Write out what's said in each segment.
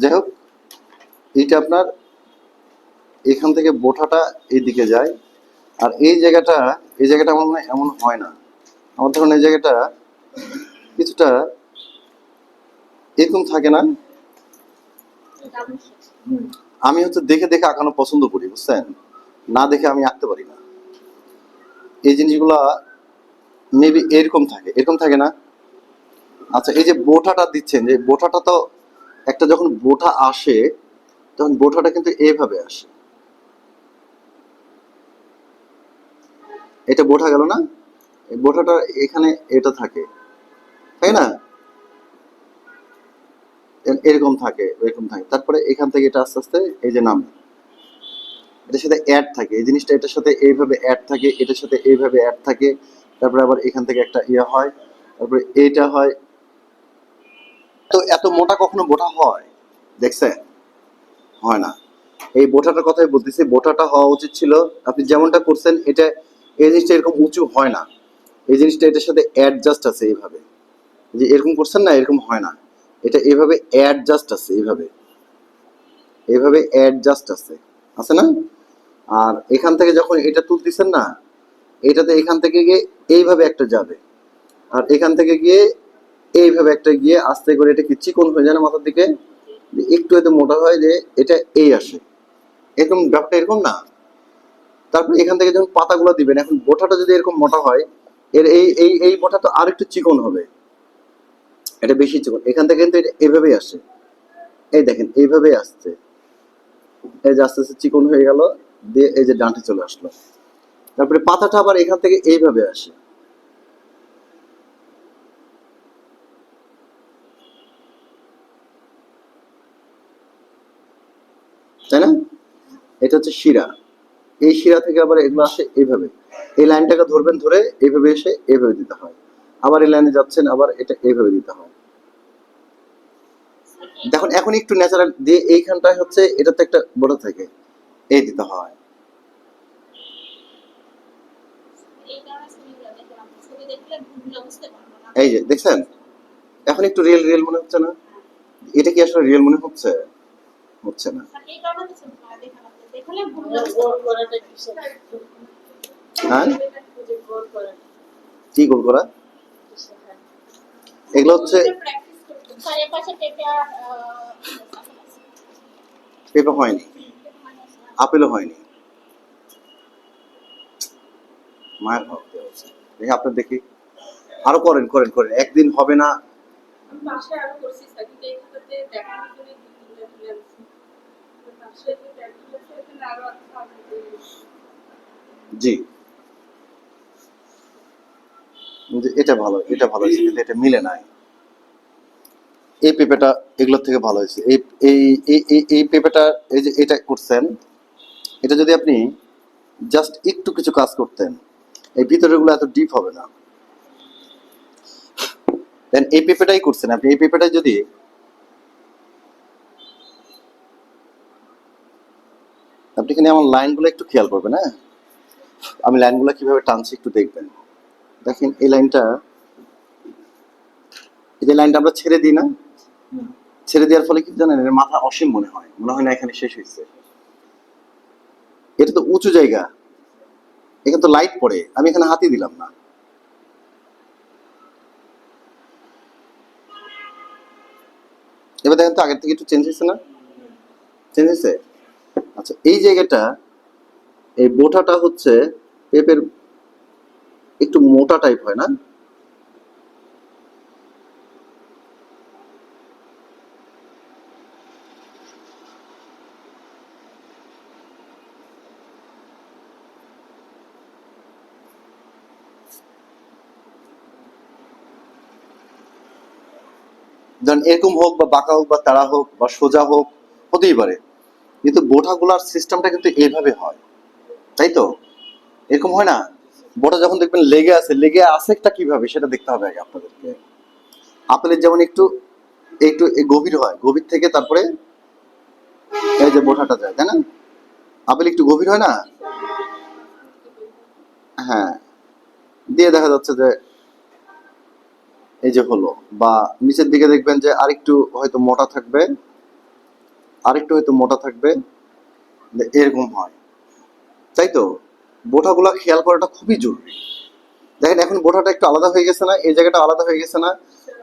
যাই হোক, এইটা আপনার এখান থেকে বোঠাটা এইদিকে যায়, আর এই জায়গাটা আমার মনে হয় এমন হয় না। আমার ধরুন এই জায়গাটা কিছুটা এরকম থাকে না। আমি হচ্ছে দেখে দেখে আঁকানো পছন্দ করি, বুঝছেন? না দেখে আমি আঁকতে পারি না। এই জিনিসগুলা মেবি এরকম থাকে না। আচ্ছা, এই যে বোঠাটা দিচ্ছেন, যে বোঠাটা তো একটা যখন বোঠা আসে তখন বোঠাটা কিন্তু এইভাবে আসে। এটা বোঠা গেল না? এই বোঠাটা এখানে এটা থাকে, তাই না? এরকম থাকে তারপরে এখান থেকে এটা আস্তে আস্তে এই যে নামে, এটার সাথে অ্যাড থাকে, এই জিনিসটা এটার সাথে এইভাবে অ্যাড থাকে, এটার সাথে এইভাবে অ্যাড থাকে, তারপরে আবার এখান থেকে একটা ইয়ে হয়, তারপরে এইটা হয়। তো এত মোটা কখনো বোঠা হয় দেখছেন? হয় না। এই বোঠাটার কথাই বলতেছি, বোঠাটা হওয়া উচিত ছিল আপনি যেমনটা করছেন। এটা এই জিনিসটা এরকম উঁচু হয় না, এই জিনিসটা এটার সাথে অ্যাডজাস্ট আছে এইভাবে। যে এরকম করছেন না, এরকম হয় না, এটা এভাবে অ্যাডজাস্ট আছে, এইভাবে অ্যাডজাস্ট আছে, আছে না? আর এখান থেকে যখন এটা তুলতেছেন না, এটাতে এখান থেকে গিয়ে এইভাবে একটা যাবে, আর এখান থেকে গিয়ে এইভাবে একটা গিয়ে আস্তে করে এটা কি চিকন হয়ে যায় না মাথার দিকে, একটু এতে মোটা হয়, যে এটা এই আসে, এরকম ব্যাপারটা এরকম না। তারপর এখান থেকে যখন পাতাগুলো দিবেন, এখন বোটাটা যদি এরকম মোটা হয়, এর এই বোটা তো আর একটু চিকন হবে, এটা বেশি চিকন, এখান থেকে কিন্তু এটা এভাবেই আসে। এই দেখেন এইভাবেই আসছে, এই যে আস্তে আস্তে চিকন হয়ে গেল, দিয়ে এই যে ডাঁটে চলে আসলো। তারপরে পাতাটা আবার এখান থেকে এইভাবে আসে, তাই না? এটা হচ্ছে শিরা, এই শিরা থেকে আবার এগুলো আসে এইভাবে। এই লাইনটাকে ধরবেন, ধরে এইভাবে এসে এইভাবে দিতে হয়, আবার এই লাইনে যাচ্ছেন, আবার এটা এইভাবে দিতে হয়। দেখুন এখন একটু ন্যাচারাল দিয়ে এইখানটায় হচ্ছে এটা তো একটা বড় থাকে, এই দিতে হয়। এই যে দেখছেন, এখন একটু রিয়েল রিয়েল মনে হচ্ছে না? এটা কি আসলে রিয়েল মনে হচ্ছে? হচ্ছে না। হ্যাঁ, কি গোল করা? এগুলো হচ্ছে পেঁপে হয়নি, আপেলও হয়নি, মায়ের ভাব দেওয়া হচ্ছে। দেখি আপনার, দেখি আরো করেন করেন করেন, একদিন হবে না। জি, এটা ভালো, এটা ভালো হয়েছে, কিন্তু এটা মিলে নাই। এই পেঁপেটা এগুলোর থেকে ভালো হয়েছে। এই এই এই পেঁপেটা, এই যে এটা করছেন, এটা যদি আপনি জাস্ট একটু কিছু কাজ করতেন, এই ভিতরে গুলো এত ডিপ হবে না। দেন এই পেঁপেটাই করছেন আপনি, এই পেঁপেটাই যদি আপনি এখানে আমার লাইনগুলো একটু খেয়াল করবেন, হ্যাঁ? আমি লাইনগুলো কিভাবে টানছি একটু দেখবেন। দেখেন এই লাইনটা, এই যে লাইনটা আমরা ছেড়ে দিই না, ছেড়ে দেওয়ার ফলে কি জানেন, এর মাথা অসীম মনে হয়, মনে হয় না এখানে শেষ হয়েছে। এটা তো উঁচু জায়গা, এখানে তো লাইট পড়ে, আমি এখানে হাতই দিলাম না। এবার দেখেন তো আগের থেকে একটু চেঞ্জ হয়েছে না? চেঞ্জ হয়েছে। আচ্ছা, এই জায়গাটা, এই বোটাটা হচ্ছে পেঁপের একটু মোটা টাইপ হয় না? ধরেন এরকম হোক বা বাঁকা হোক বা তাড়া হোক বা সোজা হোক, হতেই পারে, কিন্তু বোটাগুলার সিস্টেমটা কিন্তু এইভাবে হয়, তাই তো? এরকম হয় না? বোটা যখন দেখবেন লেগে আছে একটা কিভাবে সেটা দেখতে হবে আগে আপনাদেরকে। আপেলের যেমন একটু একটু গভীর হয়, গভীর থেকে তারপরে এই যে বোটাটা যায়, তাই না? আপেল একটু গভীর হয় না? হ্যাঁ, দিয়ে দেখা যাচ্ছে যে এই যে হলো, বা নিচের দিকে দেখবেন যে আরেকটু হয়তো মোটা থাকবে, আরেকটু হয়তো মোটা থাকবে, এরকম হয়, তাই তো? বোটাগুলো খেয়াল করাটা খুবই জরুরি। দেখেন এখন বোটাটা একটু আলাদা হয়ে গেছে না, এই জায়গাটা আলাদা হয়ে গেছে না?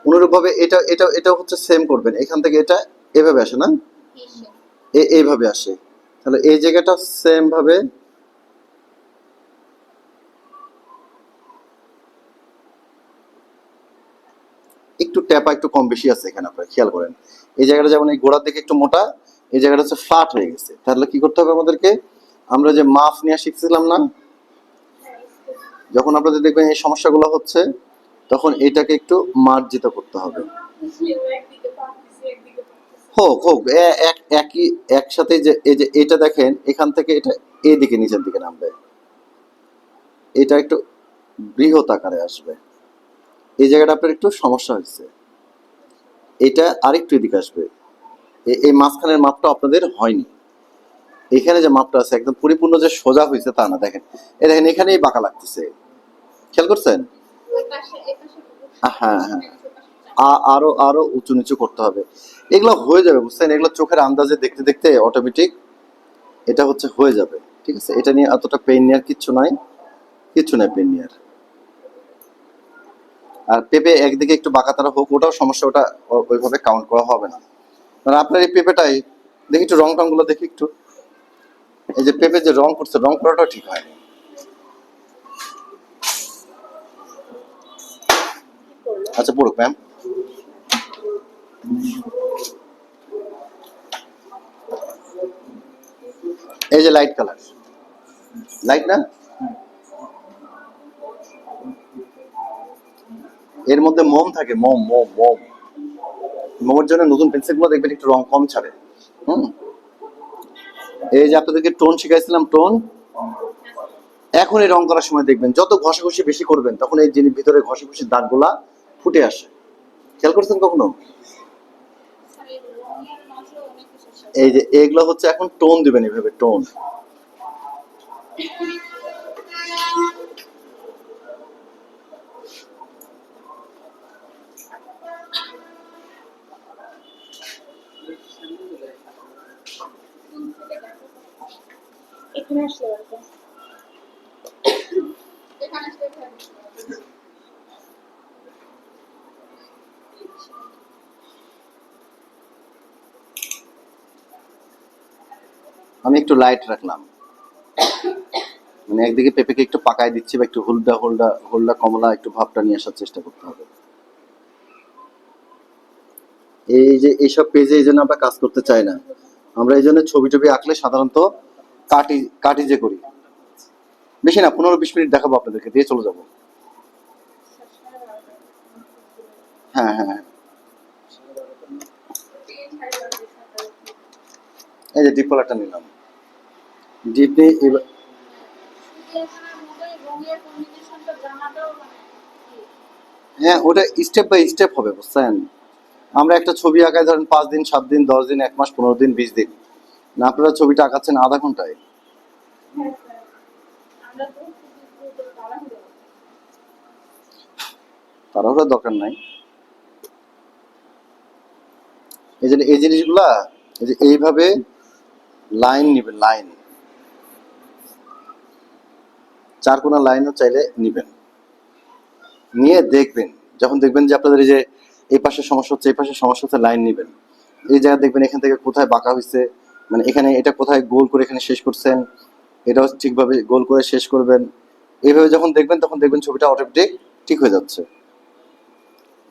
অনুরূপ ভাবে এটা এটা এটা হচ্ছে সেম করবেন, এখান থেকে এটা এভাবে আসে না, এইভাবে আসে, তাহলে এই জায়গাটা সেম ভাবে একটু ট্যাপা একটু কম বেশি আছে এখানে, আপনারা খেয়াল করেন। এই জায়গাটা যেমন এই গোড়ার দিকে একটু মোটা, এই জায়গাটা হচ্ছে ফ্ল্যাট হয়ে গেছে। তাহলে কি করতে হবে আমাদেরকে? আমরা যে মাপ নেওয়া শিখছিলাম না, যখন আপনাদের দেখবেন এই সমস্যাগুলো হচ্ছে, তখন এটাকে একটু মার্জিত করতে হবে। হোক হোক একই একসাথে, যে এই যে এটা দেখেন এখান থেকে এটা এইদিকে নিচের দিকে নামবে, এটা একটু বৃহৎ আকারে আসবে, এই জায়গাটা আপনার একটু সমস্যা হয়েছে, এটা আরেকটু এদিকে আসবে, এই মাঝখানের মাপটা আপনাদের হয়নি। এখানে যে মাপটা আছে একদম পরিপূর্ণ যে সোজা হয়েছে তা না, দেখেন এই দেখেন এখানেই বাঁকা লাগতেছে, খেয়াল করছেন? হ্যাঁ হ্যাঁ, আরো আরো উঁচু নিচু করতে হবে। এগুলো হয়ে যাবে, বুঝছেন? এগুলো চোখের আন্দাজে দেখতে দেখতে অটোমেটিক এটা হচ্ছে হয়ে যাবে, ঠিক আছে? এটা নিয়ে এতটা পেন নেওয়ার কিচ্ছু নাই, কিচ্ছু নাই পেন নেওয়ার। আর পেঁপে একদিকে একটু বাঁকা তারা হোক, ওটাও সমস্যা, ওটা ওইভাবে কাউন্ট করা হবে না। মানে আপনার এই পেঁপেটাই দেখি একটু রং টং গুলো দেখি একটু, এই যে পেঁপে যে রং করছে, রং করাটাও ঠিক হয়নি। আচ্ছা পড়ুক ম্যাম। এই যে লাইট কালার, লাইট না, এর মধ্যে মোম থাকে, মোম মোম মোম, মোমের জন্য নতুন পেন্সিল গুলো দেখবেন একটু রং কম ছাড়ে। হুম, এই যে আপনাদেরকে টোন শিখাইছিলাম, টোন, এখন এই রং করার সময় দেখবেন যত ঘষাঘষি বেশি করবেন তখন এই জিনিস ভিতরে ঘষাঘষির দাগগুলা ফুটে আসে, খেয়াল করছেন কখনো? এই যে এগুলো হচ্ছে এখন টোন দিবেন, এইভাবে টোন। এখানে আসলে এখানে আসলে আমি একটু লাইট রাখলাম, মানে একদিকে পেঁপেকে একটু পাকায় দিচ্ছি, বা একটু হলদা হলদা হলদা কমলা একটু ভাবটা নিয়ে আসার চেষ্টা করতে হবে। এই যে এইসব পেজে এই জন্য আমরা কাজ করতে চাই না, আমরা এই জন্য ছবি টবি আঁকলে সাধারণত কাটি কাটি যে করি, বেশি না 15-20 মিনিট দেখাবো আপনাদেরকে, দিয়ে চলে যাবো। হ্যাঁ হ্যাঁ হ্যাঁ, এই যে ডিপ কালারটা নিলাম, ডিপ নিয়ে এবার হ্যাঁ ওটা স্টেপ বাই স্টেপ হবে, বুঝছেন? আমরা একটা ছবি আঁকায় ধরেন 5 দিন 7 দিন 10 দিন 1 মাস 15 দিন 20 দিন, না আপনারা ছবিটা আঁকাচ্ছেন আধা ঘন্টায়। তাড়াহুড়োর দরকার নাই। এই জন্য এই জিনিসগুলা এই যে এইভাবে লাইন নিবেন, লাইন, চারকোনা লাইনও চাইলে নিবেন, নিয়ে দেখবেন, যখন দেখবেন যে আপনাদের এই যে এই পাশে সমস্যা হচ্ছে, এই পাশে সমস্যা হচ্ছে, লাইন নিবেন, এই জায়গা দেখবেন এখান থেকে কোথায় বাঁকা হয়েছে, মানে এখানে এটা কোথায় গোল করে এখানে শেষ করছেন, এটাও ঠিকভাবে গোল করে শেষ করবেন। এইভাবে যখন দেখবেন তখন দেখবেন ছবিটা অটোমেটিক ঠিক হয়ে যাচ্ছে।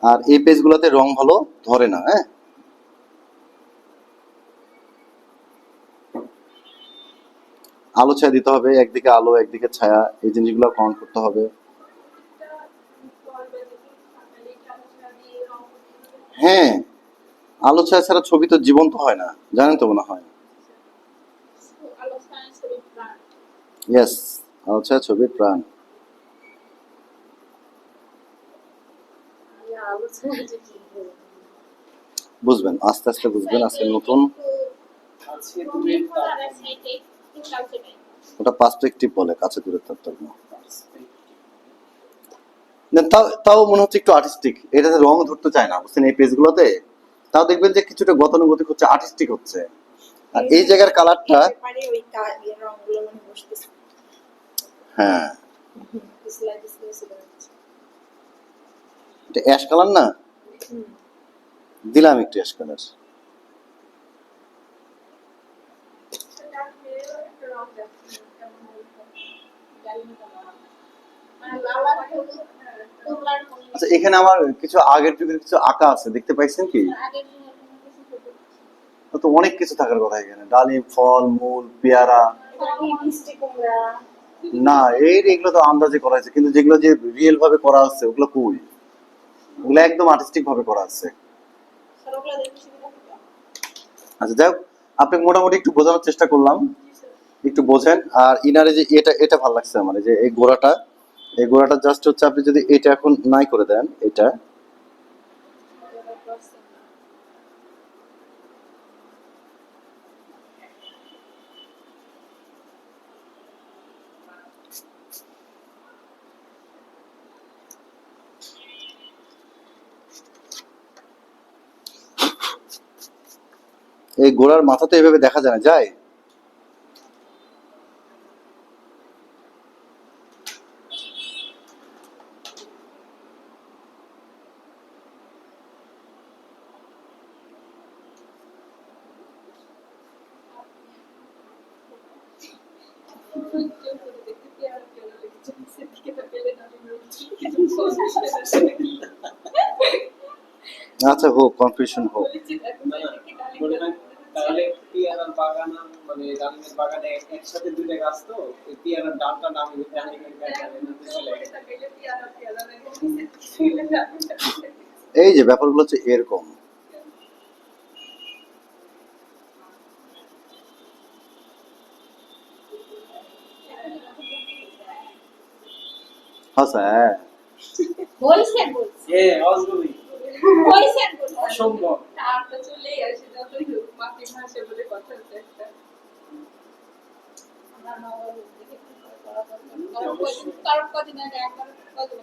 আর এই পেজগুলোতে রং ভালো ধরে না, হ্যাঁ। আলো ছায়া দিতে হবে, একদিকে আলো একদিকে ছায়া, এই জিনিসগুলো কাউন্ট করতে হবে। হ্যাঁ, আলো ছায়া ছাড়া ছবি তো জীবন্ত হয় না, জানেন তো মনে হয়। ইয়েস, আলো ছায়া ছবির প্রাণ। বুঝবেন, আস্তে আস্তে বুঝবেন, আজকে নতুন। ওটা পার্সপেক্টিভ বলে, কাছে দূরে তারতম্য। না, তাও তাও মনে হচ্ছে একটু আর্টিস্টিক, এটাতে রং ধরতে চায় না, বুঝছেন? এই পেজগুলোতে তাও দেখবেন যে কিছুটা গতানুগতিক হচ্ছে, আর্টিস্টিক হচ্ছে। আর এই জায়গার কালারটা, পারে ওই এর রংগুলো মানে বসতেছে। হ্যাঁ স্লাইড স্লাইড ছিল। এটা অ্যাশ কালার না, দিলাম একটু অ্যাশ কালার। আচ্ছা এখানে আমার কিছু আগের যুগের কিছু আঁকা আছে, দেখতে পাইছেন কি? তো অনেক কিছু থাকার কথা এখানে, ডালিম, ফল, মূল, পেয়ারা। না এগুলো তো আন্দাজে করা হয়েছে, কিন্তু যেগুলো যে রিয়েল ভাবে করা হচ্ছে ওগুলো কই? ওগুলো একদম আর্টিস্টিক ভাবে করা আছে। আচ্ছা যাই হোক, আপনাকে মোটামুটি একটু বোঝানোর চেষ্টা করলাম, একটু বোঝেন। আর ইনারে যে এটা এটা ভালো লাগছে আমার, এই যে এই গোড়াটা জাস্ট হচ্ছে, আপনি যদি এটা এখন নাই করে দেন, এটা এই গোড়ার মাথাতে এভাবে দেখা যায় না, যায়? আচ্ছা হোক, কনফিউশন হোক। তাহলে পেয়ারার বাগান আর মানে ডালিমের বাগানে একসাথে দুইটা গাছ, তো এই পেয়ারার ডালটা নাম ডালিমের এই যে ব্যাপারগুলো হচ্ছে এরকম। হ্যাঁ বলছেন বলছেন হ্যাঁ অসম্ভব বলছেন বলছেন অসম্ভব। আর তো চলেই আসে যতই হোক মাতৃভাষা বলে কথা হচ্ছে একটা। আমরা নগর দেখে কারণ কদিন আগে একবার কদিন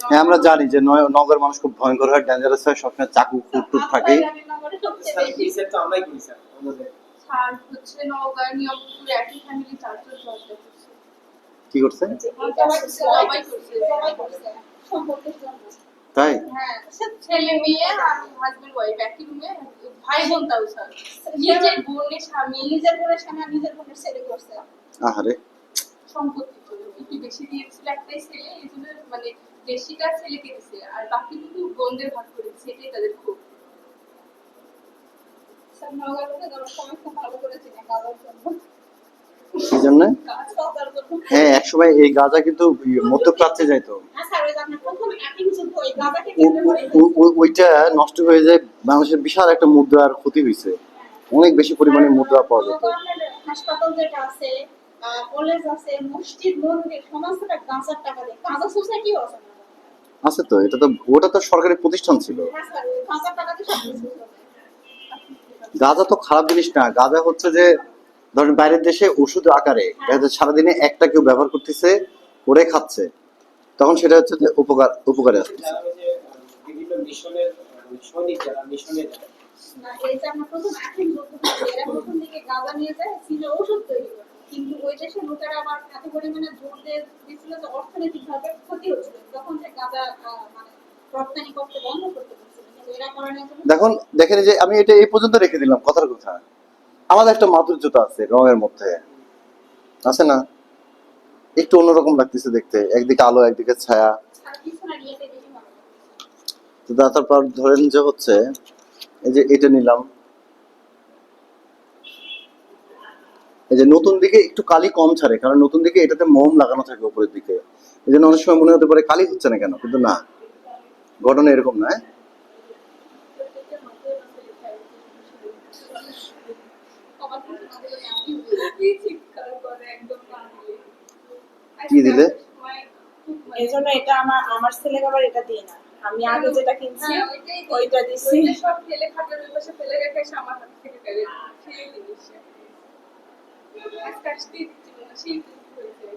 হ্যাঁ আমরা জানি যে নগর মানুষ খুব ভয়ঙ্কর হয়, ডেঞ্জারাস হয়, সবসময় চাকু কুটটুট থাকে। নগরে সবচেয়ে স্যার বেশি রিসেট তো আমরাই করি স্যার আমাদের। ছাড় হচ্ছে নওগাঁ নিয়মপুর একই ফ্যামিলি চারজন জড়িত করছে। কি করছে? সবাই করছে সম্পর্কের জন্য। তাই? হ্যাঁ ছেলে মেয়ে আর হাজবেন্ড ওয়াইফ একই রুমে, ভাই বোন তাও স্যার, নিজের বোনের স্বামী নিজের বোনের স্বামী আর নিজের বোনের ছেলে করছে। আহারে, সম্পত্তি ছিল একটু বেশি দিয়েছিল একটাই ছেলে, এই জন্য মানে বেশিটা ছেলেকে দিছে আর বাকি কিন্তু বোনদের ভাগ করে দিছে, এটাই তাদের খুব। স্যার নওগাঁ লোকে ধরো সময় খুব ভালো করেছে না কাজের জন্য। কি জন্য? কাজ করার জন্য। হ্যাঁ একসময় এই গাঁজা কিন্তু মধ্যপ্রাচ্যে যাইতো। হ্যাঁ স্যার, ওই যে আপনার প্রথম অ্যাপিং যুদ্ধ ওই গাঁজাকে কেন্দ্র করে ওইটা নষ্ট হয়ে যায়, বাংলাদেশের বিশাল একটা মুদ্রার ক্ষতি হয়েছে, অনেক বেশি পরিমাণে মুদ্রা পাওয়া যেত। হাসপাতাল যেটা আছে, কলেজ আছে, মসজিদ, মন্দির, সমস্ত গাঁজার টাকা দিয়ে গাঁজা সোসাইটিও আছে। আছে তো, এটা তো ওটা তো সরকারি প্রতিষ্ঠান ছিল। হ্যাঁ স্যার, ওই গাঁজার টাকা দিয়ে সব কিছু চলে। গাঁজা তো খারাপ জিনিস না, গাঁজা হচ্ছে যে ধরেন বাইরের দেশে ওষুধ আকারে দেখা যাচ্ছে সারাদিনে একটা কেউ ব্যবহার করতেছে, করে খাচ্ছে, তখন সেটা হচ্ছে যে উপকারে আসতেছে। যারা ওই যে বিভিন্ন মিশনের সৈনিক যারা মিশনে যায়, না, এই যে আমরা প্রথম অ্যাপিং যুদ্ধ হচ্ছে, এরা প্রথম দিকে গাঁজা নিয়ে যায় ছিল ওষুধ তৈরি করে, কিন্তু ওই দেশের লোকেরা আবার এত পরিমাণে জোর দিয়েছিল যে অর্থনৈতিকভাবে ক্ষতি হচ্ছিল, তখন যে গাঁজা মানে রপ্তানি করতে বন্ধ করতে পারছিল, কিন্তু এরা করানোর জন্য দেখেন যে আমি এটা এই পর্যন্ত রেখে দিলাম, কথার কথা। আমাদের একটা মাধুর্যতা আছে রঙের মধ্যে, আছে না? একটু অন্যরকম লাগতেছে দেখতে, একদিকে আলো একদিকে ছায়া। সারা পিছনের ইয়েতে বেশি ভালো লাগে। তো তারপর ধরেন যে হচ্ছে এই যে এটা নিলাম, এই যে নতুন দিকে একটু কালি কম ছাড়ে, কারণ নতুন দিকে এটাতে মোম লাগানো থাকে উপরের দিকে, এই জন্য অনেক সময় মনে হতে পারে কালি হচ্ছে না কেন, কিন্তু না, ঘটনা এরকম না। প্রত্যেকটা মধ্যে আছে লেখা আমার কিন্তু আমাদের আমি চিৎকার করে একদম কাঁদিয়ে। কি দিলে? এই জন্য এটা আমার ছেলে আবার এটা দিয়ে না, আমি আগে যেটা কিনছি ওইটা দিছি। সব ফেলে খাটের পাশে ফেলে রেখে এসে আমার হাত থেকে কেড়ে খেয়ে দিয়েছে। আজকে আসতেই দিচ্ছিল না, সেই হয়েছে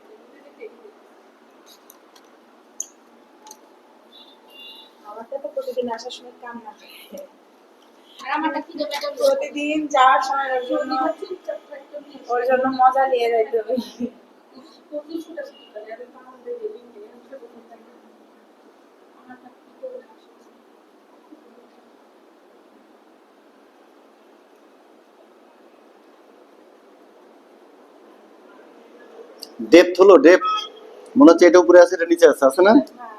আমারটা তো প্রতিদিন আসার সময় কান্না করে। আর আমারটা খিদে পেটে প্রতিদিন যাওয়ার সময় ওর জন্য চুপচাপ থাকতে নিয়ে ওর জন্য মজা নিয়ে যাইতে হবে। প্রচুর ছোটাছুটি করে আর আমাদের রেডিং নেই ছোট ছোট থাকে আমারটা কি করে আসে ডেপথ হলো ডেপথ, মনে হচ্ছে এটা উপরে আছে এটা নিচে আছে, আছে না? হ্যাঁ,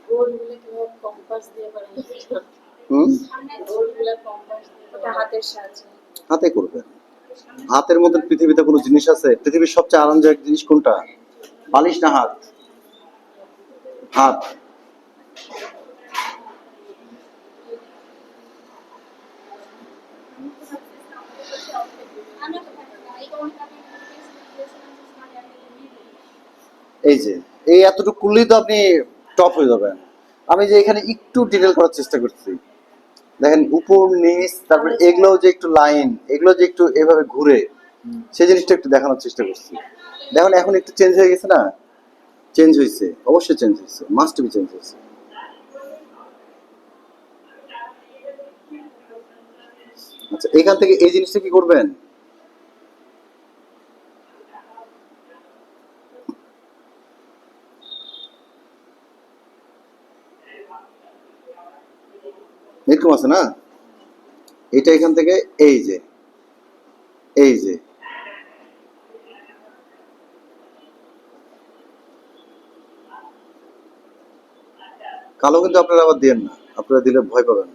রোডগুলো কিভাবে কম্পাস দিয়ে বানাই, হুম, রোডগুলো কম্পাস দিয়ে ওটা হাতের সাহায্যে। হাতে করবেন। হাতের মধ্যে পৃথিবীতে কোনো জিনিস আছে? পৃথিবীর সবচেয়ে আরামদায়ক জিনিস কোনটা? বালিশ না হাত? হাত। আমি তো থাকি না এই কারণে আমি গিয়েছিলাম যে স্মার্ট অ্যাপে নিয়ে এই যে এই এতটুকু করলেই তো আপনি টপ হয়ে যাবেন। আমি যে এখানে একটু ডিটেল করার চেষ্টা করছি, দেখেন উপর নিচ, তারপরে এগুলো যে একটু লাইন, এগুলো যে একটু এভাবে ঘুরে, সেই জিনিসটা একটু দেখানোর চেষ্টা করছি। দেখুন এখন একটু চেঞ্জ হয়ে গেছে না? চেঞ্জ হয়েছে, অবশ্যই চেঞ্জ হয়েছে, মাস্ট বি চেঞ্জ হয়েছে। আচ্ছা এখান থেকে এই জিনিসটা কি করবেন? এরকম আছে না? এটা এখান থেকে এই যে, এই যে কালো কিন্তু আপনারা আবার দিয়েন না, আপনারা দিলে ভয় পাবেন।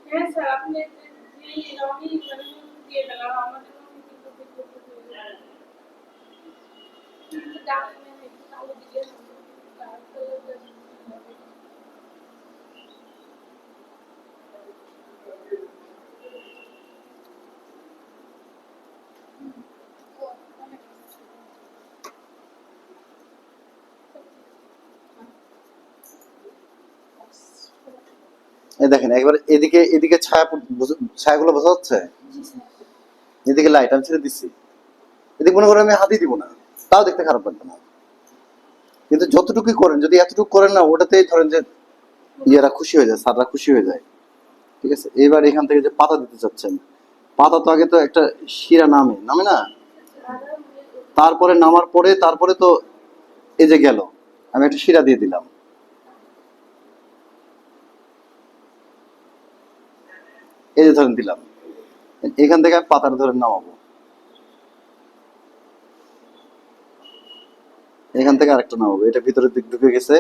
হ্যাঁ স্যার আপনি যে রঙই মানে দিয়ে দেন আর আমাদের কিন্তু ডাক্তার একটু কালো দিলে এই দেখেন একবার এদিকে এদিকে ছায়াগুলো বোঝা যাচ্ছে, এদিকে লাইট আমি ছেড়ে দিচ্ছি, এদিকে মনে করেন আমি হাতই দিব না, তাও দেখতে খারাপ লাগবে না। কিন্তু যতটুকুই করেন, যদি এতটুকু করেন না, ওটাতেই ধরেন যে ইয়েরা খুশি হয়ে যায়, স্যাররা খুশি হয়ে যায়। ঠিক আছে, এবার এখান থেকে যে পাতা দিতে চাচ্ছেন, পাতা তো আগে তো একটা শিরা নামে নামে না, তারপরে নামার পরে তারপরে তো এই যে গেল, আমি একটা শিরা দিয়ে দিলাম, এই যে ধরেন দিলাম, এখান থেকে আমি পাতাটা ধরে নামাবো, এখান থেকে আরেকটা নামাবো, এটা ভিতরের দিক ঢুকে গেছে,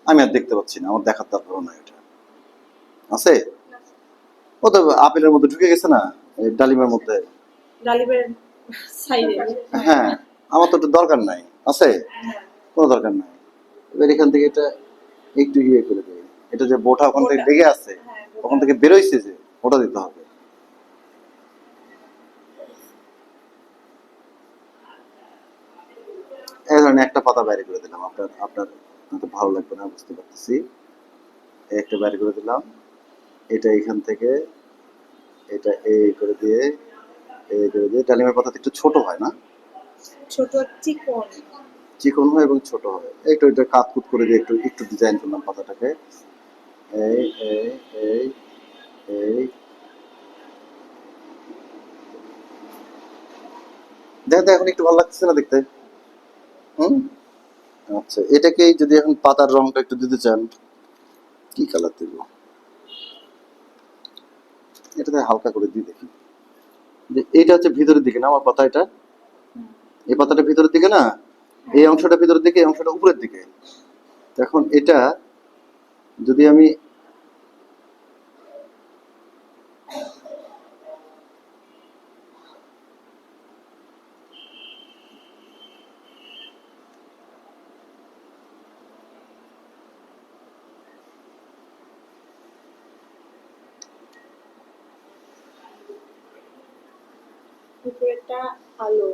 আমি আর দেখতে পাচ্ছি না, আমার দেখার দরকার নাই, এটা আছে, ও তো আপেলের মধ্যে ঢুকে গেছে না, এই ডালিমের মধ্যে। ডালিমের সাইডে। হ্যাঁ, আমার তো একটু দরকার নাই, আছে, কোনো দরকার নাই। এবার এখান থেকে এটা একটু ইয়ে করে দেয়, এটা যে বোটা ওখান থেকে লেগে আছে, হ্যাঁ, ওখান থেকে বেরোইছে যে, ওটা দিতে হবে। এই ধরনের একটা পাতা বাইরে করে দিলাম, আপনার আপনার হয়তো ভালো লাগবে না, বুঝতে পারতেছি। এই একটা বাইরে করে দিলাম, এটা এখান থেকে এটা এই করে দিয়ে, এই করে দিয়ে, ডালিমের পাতা একটু ছোট হয় না? ছোট চিকন। চিকন হয় এবং ছোট হয়, একটু এটা কাটকুট করে দিয়ে একটু একটু ডিজাইন করলাম পাতাটাকে, এই এই এই এই, দেখেন এখন একটু ভালো লাগতেছে না দেখতে? হুম, আচ্ছা এটাকে যদি এখন পাতার রংটা একটু দিতে চান, কি কালার দিব? এটাতে হালকা করে দিয়ে দেখি, যে এইটা হচ্ছে ভিতরের দিকে না আমার পাতা, এটা এই পাতাটা ভিতরের দিকে না, এই অংশটা ভিতরের দিকে, এই অংশটা উপরের দিকে। এখন এটা যদি আমি উপরেরটা আলো।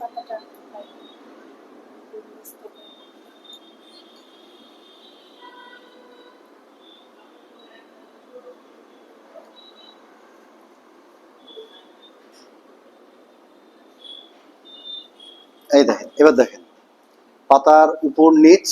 পাতাটা এই দেখেন, এবার দেখেন পাতার উপর নিচ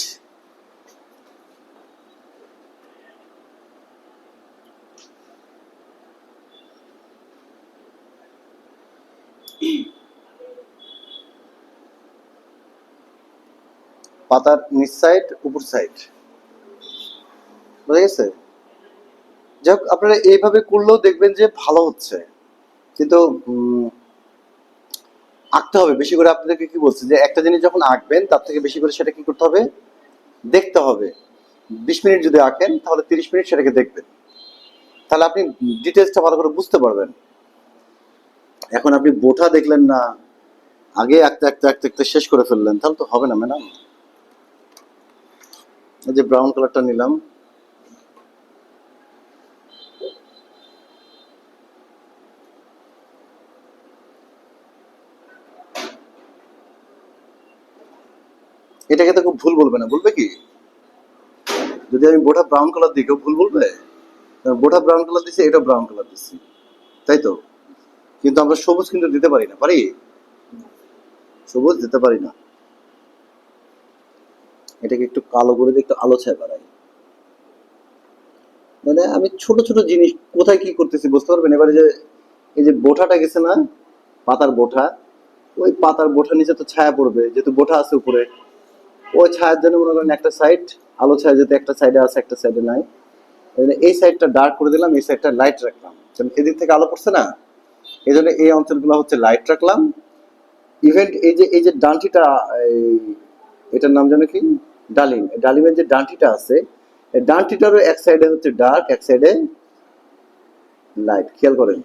পাতার নিচ সাইড উপর সাইড, বুঝা গেছে? যাই হোক, আপনারা এইভাবে করলেও দেখবেন যে ভালো হচ্ছে, কিন্তু আঁকতে হবে বেশি করে। আপনাদেরকে কি বলছে যে একটা জিনিস যখন আঁকবেন তার থেকে বেশি করে সেটা কি করতে হবে, দেখতে হবে। 20 মিনিট যদি আঁকেন তাহলে 30 মিনিট সেটাকে দেখবেন, তাহলে আপনি ডিটেলসটা ভালো করে বুঝতে পারবেন। এখন আপনি বোঠা দেখলেন না, আগে আঁকতে আঁকতে আঁকতে আঁকতে শেষ করে ফেললেন, তাহলে তো হবে না ম্যাডাম। এই যে ব্রাউন কালারটা নিলাম, এটাকে তো খুব ভুল বলবে না, বলবে কি? যদি আমি বোঠা ব্রাউন কালার দিই কেউ ভুল বলবে? বোঠা ব্রাউন কালার দিচ্ছি, এটা ব্রাউন কালার দিচ্ছি, তাই তো? কিন্তু আমরা সবুজ কিন্তু দিতে পারি না, পারি? সবুজ দিতে পারি না। এটাকে একটু কালো করে দিয়ে একটু আলো ছায়া বাড়াই। মানে আমি ছোট ছোট জিনিস কোথায় কি করতেছি বুঝতে পারবেন। এবারে যে এই যে বোঠাটা গেছে না, পাতার বোঠা, ওই পাতার বোঠা নিচে তো ছায়া পড়বে, যেহেতু বোঠা আছে উপরে, ওই ছায়ার জন্য মনে করেন একটা সাইড আলো ছায়া যেতে একটা সাইডে আছে একটা সাইডে নাই, এই সাইডটা ডার্ক করে দিলাম, এই সাইডটা লাইট রাখলাম, এদিক থেকে আলো পড়ছে না, এই জন্য এই অঞ্চলগুলো হচ্ছে লাইট রাখলাম। ইভেন্ট এই যে ডান্টিটা, এটার নাম জানো কি, ডালিম। ডালিমের যে ডান্টিটা আছে, এই ডান্টিটারও এক সাইডে হচ্ছে ডার্ক, এক সাইডে লাইট, খেয়াল করেন।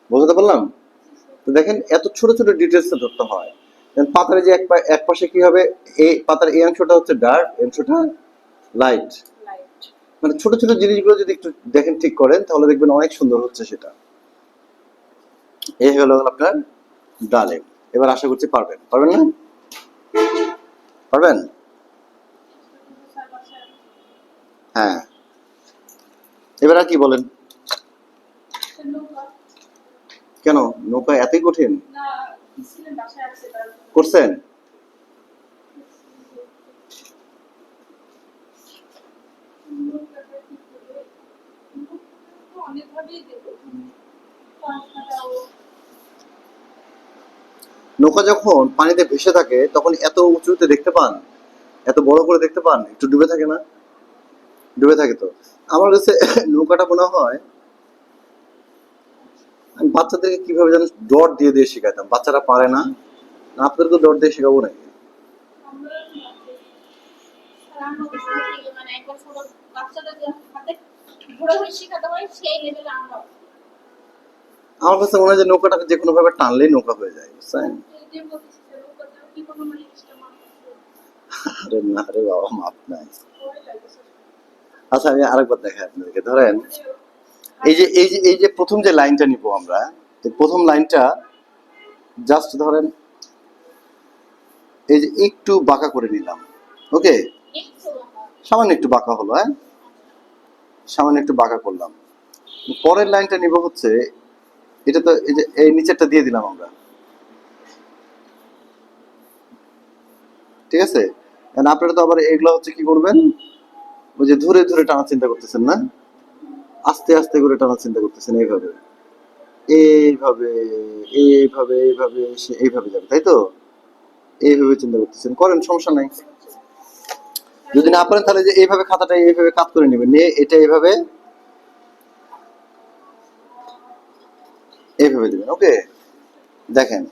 বুঝতে পারলাম? তো দেখেন এত ছোট ছোট ডিটেলস ধরতে হয়। পাতার যে এক পাশে কি হবে, এই পাতার এই অংশটা হচ্ছে ডার্ক, এই অংশটা লাইট। লাইট। মানে ছোট ছোট জিনিসগুলো যদি একটু দেখেন ঠিক করেন তাহলে দেখবেন অনেক সুন্দর হচ্ছে সেটা। এই হলো আপনার ডালিম। এবার আশা করছি পারবেন, পারবেন না? পারবেন? হ্যাঁ, এবার আর কি বলেন? কেন নৌকা এতই কঠিন করছেন? নৌকা যখন পানিতে ভেসে থাকে তখন এত উঁচুতে দেখতে পান, এত বড় করে দেখতে পান, একটু ডুবে থাকে না? ডুবে থাকে তো। আমার কাছে নৌকাটা মনে হয় আমি বাচ্চাদেরকে কিভাবে যেন ডট দিয়ে দিয়ে শেখাতাম, বাচ্চারা পারে না, আপনাদেরকে ডট দিয়ে শেখাবো নাকি? মানে একবার ছোট বাচ্চাদের হাতে ঘোরাঘুরি শেখাতে হয় সেই লেভেলে আমরা আমার কাছে মনে হয় যে নৌকাটাকে যে কোনো ভাবে টানলেই নৌকা হয়ে যায়, বুঝছেন? যে বলতেছি যে লোকটা কি কোনো মানে জিনিসটা মানুষ আরে না রে বাবা, মাপ নাই। আচ্ছা আমি আরেকবার দেখাই আপনাদেরকে। ধরেন এই যে প্রথম যে লাইনটা নিব আমরা, এই প্রথম লাইনটা জাস্ট ধরেন এই যে একটু বাঁকা করে নিলাম, ওকে? সামান্য একটু বাঁকা হলো, হ্যাঁ, সামান্য একটু বাঁকা করলাম। পরের লাইনটা নিব হচ্ছে, এটা তো এই যে এই নিচেরটা দিয়ে দিলাম আমরা, ঠিক আছে? আপনারা তো আবার এগুলো হচ্ছে কি করবেন, ওই যে ধরে ধরে টানা চিন্তা করতেছেন না, আস্তে আস্তে করে টানা চিন্তা করতেছেন, এইভাবে এইভাবে এইভাবে এইভাবে এইভাবে যাবে, তাই তো? এইভাবে চিন্তা করতেছেন, করেন, সমস্যা নাই। যদি না পারেন তাহলে যে এইভাবে খাতাটা এইভাবে কাট করে নেবেন, নিয়ে এটা এইভাবে এইভাবে দিবেন, ওকে? দেখেন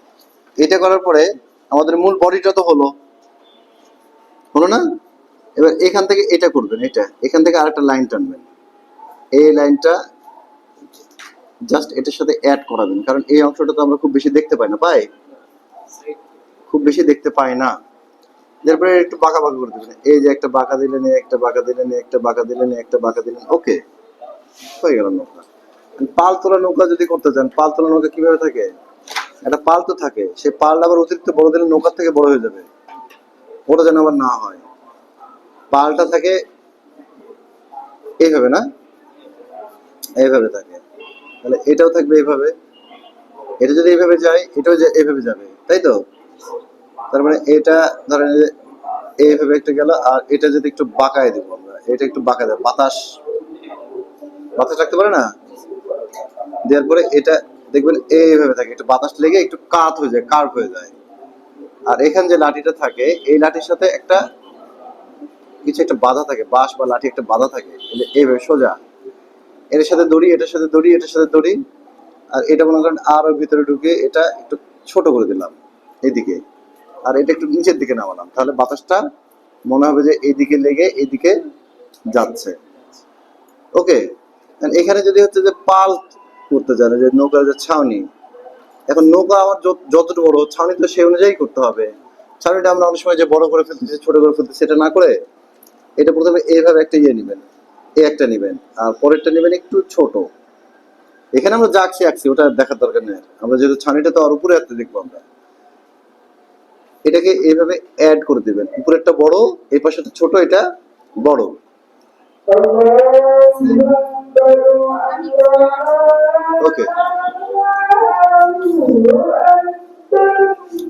এটা করার পরে আমাদের মূল বডিটা তো হলো হলো না? এবার এখান থেকে এটা করবেন, এটা এখান থেকে আরেকটা লাইন টানবেন, এই লাইনটা জাস্ট এটার সাথে অ্যাড করাবেন, কারণ এই অংশটা তো আমরা খুব বেশি দেখতে পাই না, পাই? খুব বেশি দেখতে পাই না। তারপরে একটু বাঁকা বাঁকা করে দিবেন, এই যে একটা বাঁকা দিলেন, একটা বাঁকা দিলেন, একটা বাঁকা দিলেন, একটা বাঁকা দিলেন, ওকে, হয়ে গেল নৌকা। পাল তোলা নৌকা যদি করতে চান, পাল তোলা নৌকা কিভাবে থাকে, একটা পাল তো থাকে, সেই পালটা আবার অতিরিক্ত বড় দিলে নৌকার থেকে বড় হয়ে যাবে, ওটা যেন আবার না হয়। পালটা থাকে এইভাবে না, এইভাবে থাকে, তাহলে এটাও থাকবে এইভাবে, এটা যদি এইভাবে যায় এটাও এইভাবে যাবে, তাই তো? তার মানে এটা ধরেন যে এইভাবে একটা গেল, আর এটা যদি একটু বাঁকায় দেবো আমরা, এটা একটু বাঁকা দেবো, বাতাস বাতাস রাখতে পারে না, দেওয়ার পরে এটা দেখবেন এইভাবে থাকে, একটু বাতাস লেগে একটু কাত হয়ে যায়, কার্ভ হয়ে যায়। আর এখানে যে লাঠিটা থাকে, এই লাঠির সাথে একটা কিছু একটা বাধা থাকে, বাঁশ বা লাঠি একটা বাধা থাকে, এইভাবে সোজা, এটার সাথে দড়ি, এটার সাথে দড়ি, এটার সাথে দড়ি, আর এটা মনে করেন আরো ভিতরে ঢুকে এটা একটু ছোট করে দিলাম এইদিকে, আর এটা একটু নিচের দিকে নামালাম, তাহলে বাতাসটা মনে হবে যে এইদিকে লেগে এইদিকে যাচ্ছে। ওকে, এখানে যদি হচ্ছে যে পাল করতে চান, যে নৌকার যে ছাউনি, এখন নৌকা আমার যতটুকু বড় ছাউনি তো সেই অনুযায়ী করতে হবে। ছাউনিটা আমরা অনেক সময় যে বড় করে ফেলতেছি, ছোট করে ফেলতেছি, সেটা না করে এটা প্রথমে এইভাবে একটা ইয়ে নিবেন, এই একটা নিবেন, আর পরেরটা নিবেন একটু ছোট। এখানে আমরা যা আঁকছি আঁকছি, ওটা দেখার দরকার নেই, আমরা যেহেতু ছাউনিটা তো আর উপরে একটা দেখবো আমরা, এটাকে এইভাবে অ্যাড করে দিবেন, উপরেরটা বড়, এই পাশেটা ছোট, এটা বড়। ওকে,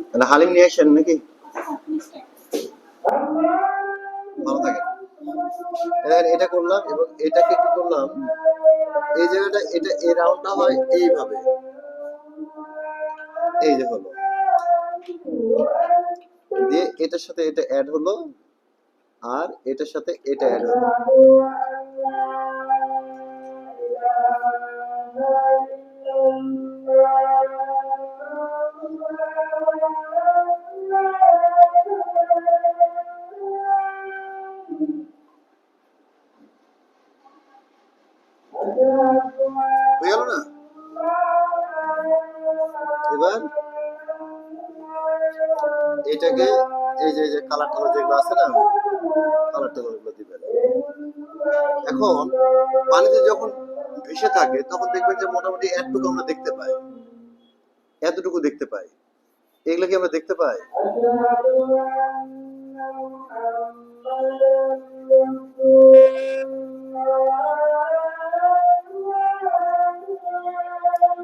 তাহলে হালিম নিয়ে আসেন নাকি? ভালো থাকে। এটা করলাম এবং এটাকে কি করলাম, এই জায়গাটা এটা এই রাউন্ডটা হয় এইভাবে, এই যে হলো, দিয়ে এটার সাথে এটা অ্যাড হলো, আর এটার সাথে এটা অ্যাড হলো। হয়ে গেল না? এবার এটাকে এই যে কালার টালার যেগুলো আছে না, কালার টালার গুলো দিবেন। এখন পানিতে যখন ভেসে থাকে তখন দেখবেন যে মোটামুটি এতটুকু আমরা দেখতে পাই, এতটুকু দেখতে পাই, এগুলো কি আমরা দেখতে পাই?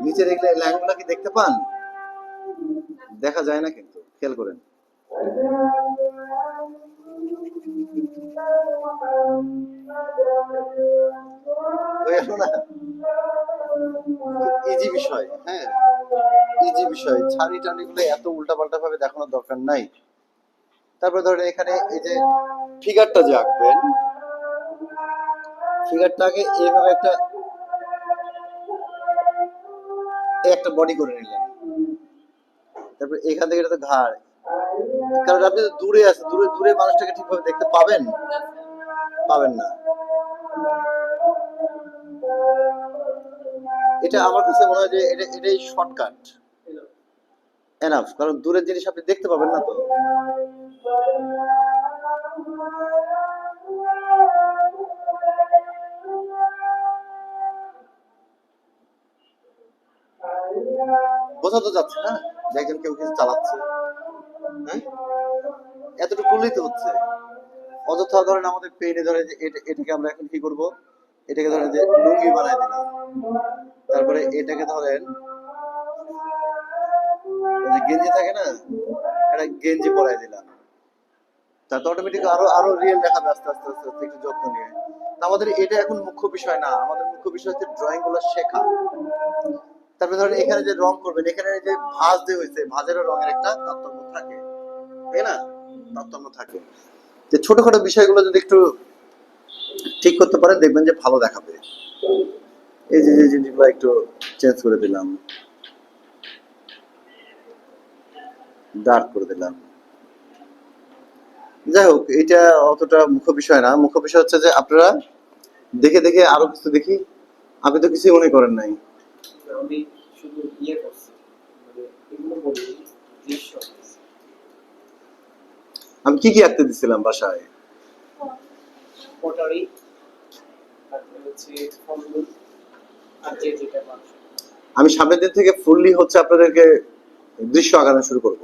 নিচের এগুলো লাইনগুলো কি দেখতে পান? দেখা যায় না, কিন্তু খেয়াল করেন। ইজি বিষয়, হ্যাঁ, ইজি বিষয়, ছাড়ি টানি গুলো এত উল্টাপাল্টা ভাবে দেখানোর দরকার নাই। তারপরে ধরেন এখানে এই যে ফিগারটা যে আঁকবেন, ফিগারটাকে এইভাবে একটা বডি করে নিলেন, তারপরে এখান থেকে এটা তো ঘাড়, কারণ আপনি তো দূরে আছেন, দূরে দূরে মানুষটাকে ঠিকভাবে দেখতে পাবেন পাবেন না। এটা আমার কাছে মনে হয় যে এটাই শর্টকাট এনাফ, কারণ দূরের জিনিস আপনি দেখতে পাবেন না তো। বোঝা তো যাচ্ছে না যে একজন কেউ কিছু চালাচ্ছে, হ্যাঁ, এতটুকু করলেই তো হচ্ছে। অযথা ধরেন আমাদের পেনে ধরে যে এটাকে আমরা এখন কি করব, এটাকে ধরেন যে লুঙ্গি বানাই দিলাম, তারপরে এটাকে ধরেন যে গেঞ্জি থাকে না, এটা গেঞ্জি পরাই দিলাম, তাতে অটোমেটিক আরো আরো রিয়েল দেখাবে আস্তে আস্তে আস্তে আস্তে একটু যত্ন নিয়ে। আমাদের এটা এখন মুখ্য বিষয় না, আমাদের মুখ্য বিষয় হচ্ছে ড্রয়িং গুলো শেখা। তারপরে ধরেন এখানে যে রং করবেন, এখানে যে ভাঁজ দিয়ে হয়েছে, ভাঁজেরও রঙের একটা তারতম্য থাকে, তাই না? তারতম্য থাকে। যে ছোটখাটো বিষয়গুলো যদি একটু ঠিক করতে পারেন দেখবেন যে ভালো দেখাবে। এই যে জিনিসগুলো একটু চেঞ্জ করে দিলাম, ডার্ক করে দিলাম, যাই হোক এটা অতটা মুখ্য বিষয় না। মুখ্য বিষয় হচ্ছে যে আপনারা দেখে দেখে আরো কিছু দেখি, আপনি তো কিছুই মনে করেন নাই। আমি শুধু ইয়ে করছি, মানে এগুলো বলি দৃশ্য। আমি কি কি আঁকতে দিছিলাম বাসায়? পটারি, তারপরে হচ্ছে ফলমূল, আর যে যেটা মানুষ। আমি সামনের দিন থেকে ফুললি হচ্ছে আপনাদেরকে দৃশ্য আঁকানো শুরু করব।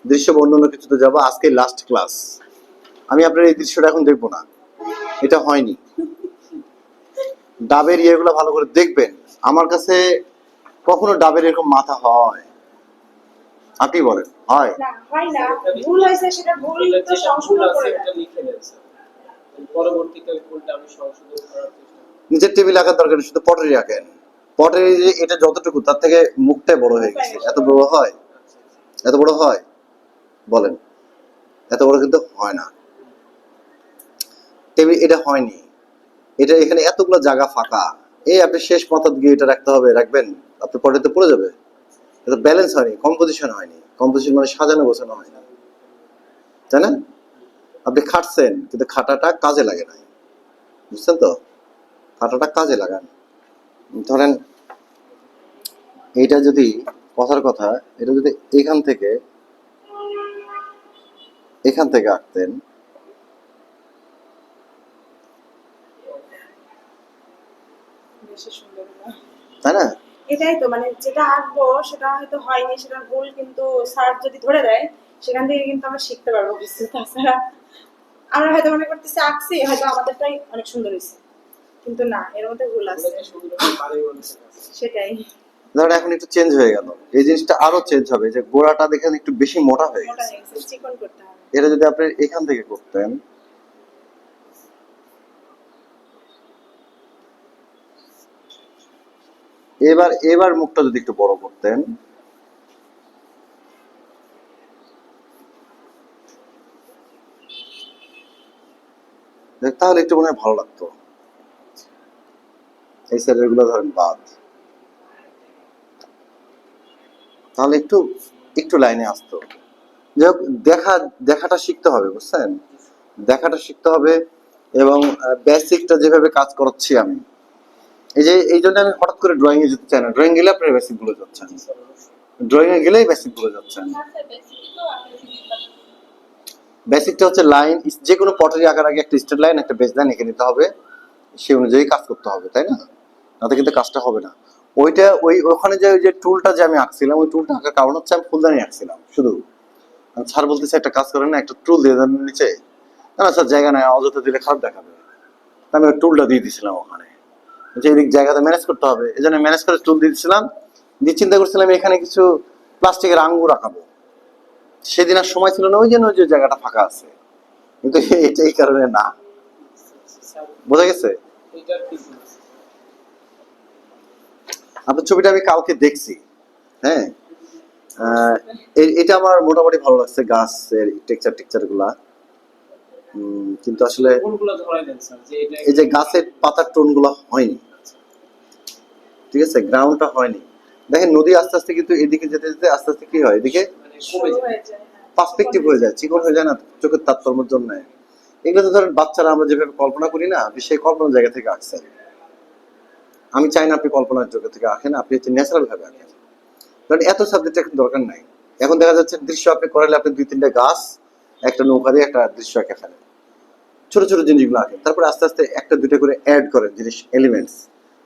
দৃশ্য বা অন্য কিছুতে যাবো। আজকে লাস্ট ক্লাস। আমি আপনার এই দৃশ্যটা এখন দেখবো না, এটা হয়নি। ডাবের ইয়েগুলো ভালো করে দেখবেন। আমার কাছে কখনো ডাবের এরকম মাথা হয়? আপনি বলেন হয়? না হয় না, ভুল হয়েছে, সেটা ভুল এটা তো যেটা ভুল সংশোধন আছে করে ওটা দেন। লিখে দেন স্যার। পরবর্তীতে ওই ভুলটা আমি সংশোধন করার চেষ্টা করব। নিজের টেবিল আঁকার দরকার নেই, শুধু পটারি আঁকেন। পটারি যে এটা যতটুকু তার থেকে মুখটা বড় হয়ে গেছে। এত বড় হয়? এত বড় হয়? বলেন। এত বড় কিন্তু হয় না। টেবিল এটা হয়নি। এটা এখানে এতগুলো জায়গা ফাঁকা। এই আপনি শেষ মাথা দিয়ে এটা রাখতে হবে, রাখবেন, আপনি পটারিতে পড়ে যাবে। এটা ব্যালেন্স হয়নি, কম্পোজিশন হয়নি। কম্পোজিশন মানে সাজানো গোছানো হয়নি, তাই না? আপনি খাটছেন কিন্তু খাটাটা কাজে লাগে নাই, বুঝছেন তো? খাটাটা কাজে লাগান। ধরেন এটা যদি, কথার কথা, এটা যদি এখান থেকে আঁকতেন, বেশি সুন্দর না। তাই না? এটাই তো মানে যেটা আঁকবো সেটা হয়তো হয়নি, সেটা ভুল, কিন্তু স্যার যদি ধরে দেয় সেখান থেকে কিন্তু আমরা শিখতে পারবো কিছু। তাছাড়া আমরা হয়তো মনে করতেছি আঁকছি, হয়তো আমাদেরটাই অনেক সুন্দর হয়েছে, কিন্তু না, এর মধ্যে ভুল আছে। এটা সুন্দর করে পারে মানুষের কাছে। সেটাই। ধরেন এখন একটু চেঞ্জ হয়ে গেল, এই জিনিসটা আরো চেঞ্জ হবে, যে গোড়াটা দেখেন একটু বেশি মোটা হয়ে মোটা গেছে। হয়ে গেছে, চিকন করতে হবে। এটা যদি আপনি এখান থেকে করতেন, এবার মুখটা যদি একটু বড় করতেন, তাহলে একটু মনে হয় ভালো লাগতো। এই সাইডের গুলো ধরেন বাদ, তাহলে একটু একটু লাইনে আসতো। যাই হোক, দেখাটা শিখতে হবে, বুঝছেন? দেখাটা শিখতে হবে। এবং বেসিকটা যেভাবে কাজ করাচ্ছি আমি, এই জন্য আমি হঠাৎ করে ড্রয়িং এ যেতে চাই না। ড্রয়িং গেলে আপনার বেসিক ভুলে যাচ্ছেন, ড্রয়িং এ গেলেই বেসিক ভুলে যাচ্ছেন। স্যার বেসিকই তো আপনার জিনিস বানানো। বেসিকটা হচ্ছে লাইন, যে কোনো পটারি আঁকার আগে একটা স্ট্রেট লাইন, একটা বেস লাইন এঁকে নিতে হবে, সেই অনুযায়ী কাজ করতে হবে, তাই না? তাতে কিন্তু কাজটা হবে না। ওখানে যে ওই যে টুলটা যে আমি আঁকছিলাম, ওই টুলটা আঁকার কারণ হচ্ছে আমি ফুলদানি আঁকছিলাম শুধু। স্যার বলতেছে একটা কাজ করেন না, একটা টুল দিয়ে দেন নিচে। না স্যার, জায়গা নাই, অযথা দিলে খারাপ দেখাবে। আমি ওই টুলটা দিয়ে দিয়েছিলাম ওখানে, যে এদিক জায়গাটা ম্যানেজ করতে হবে, এই জন্য ম্যানেজ করে টুল দিয়ে দিয়েছিলাম। দিয়ে চিন্তা করছিলাম এখানে কিছু প্লাস্টিকের আঙ্গুর আঁকাবো। সেদিন আর সময় ছিল না, ওই জন্য ওই যে জায়গাটা ফাঁকা আছে। কিন্তু এটা এই কারণে না, স্যার বোঝা গেছে? এটার কি ভুল আছে? আপনার ছবিটা আমি কালকে দেখছি, হ্যাঁ। এটা আমার মোটামুটি ভালো লাগছে, গাছের টেক্সচার গুলা। কিন্তু আসলে ভুলগুলো ধরাই দেন স্যার, যে এটা এই যে গাছের পাতার টোন গুলা হয়নি, ঠিক আছে, গ্রাউন্ডটা হয়নি। দেখেন নদী আস্তে আস্তে কিন্তু এদিকে যেতে যেতে আস্তে আস্তে কি হয়, এদিকে মানে কমে সরু যায়। হয়ে যায়, হ্যাঁ। পার্সপেক্টিভ হয়ে যায়, চিকন হয়ে যায় না, চোখের তাৎপর্যের জন্য। এগুলো তো ধরেন বাচ্চারা আমরা যেভাবে কল্পনা করি না, আপনি সেই কল্পনার জায়গা থেকে আঁকছেন। আমি চাই না আপনি কল্পনার জায়গা থেকে আঁকেন, আপনি হচ্ছে ন্যাচারাল ভাবে আঁকেন। কারণ এত সাবজেক্ট এখন দরকার নাই। এখন দেখা যাচ্ছে দৃশ্য আপনি করালে আপনি 2-3টা গাছ, একটা নৌকা দিয়ে একটা দৃশ্য এঁকে ফেলেন, ছোট ছোট জিনিসগুলো আঁকেন, তারপরে আস্তে আস্তে একটা দুইটা করে অ্যাড করেন জিনিস, এলিমেন্টস,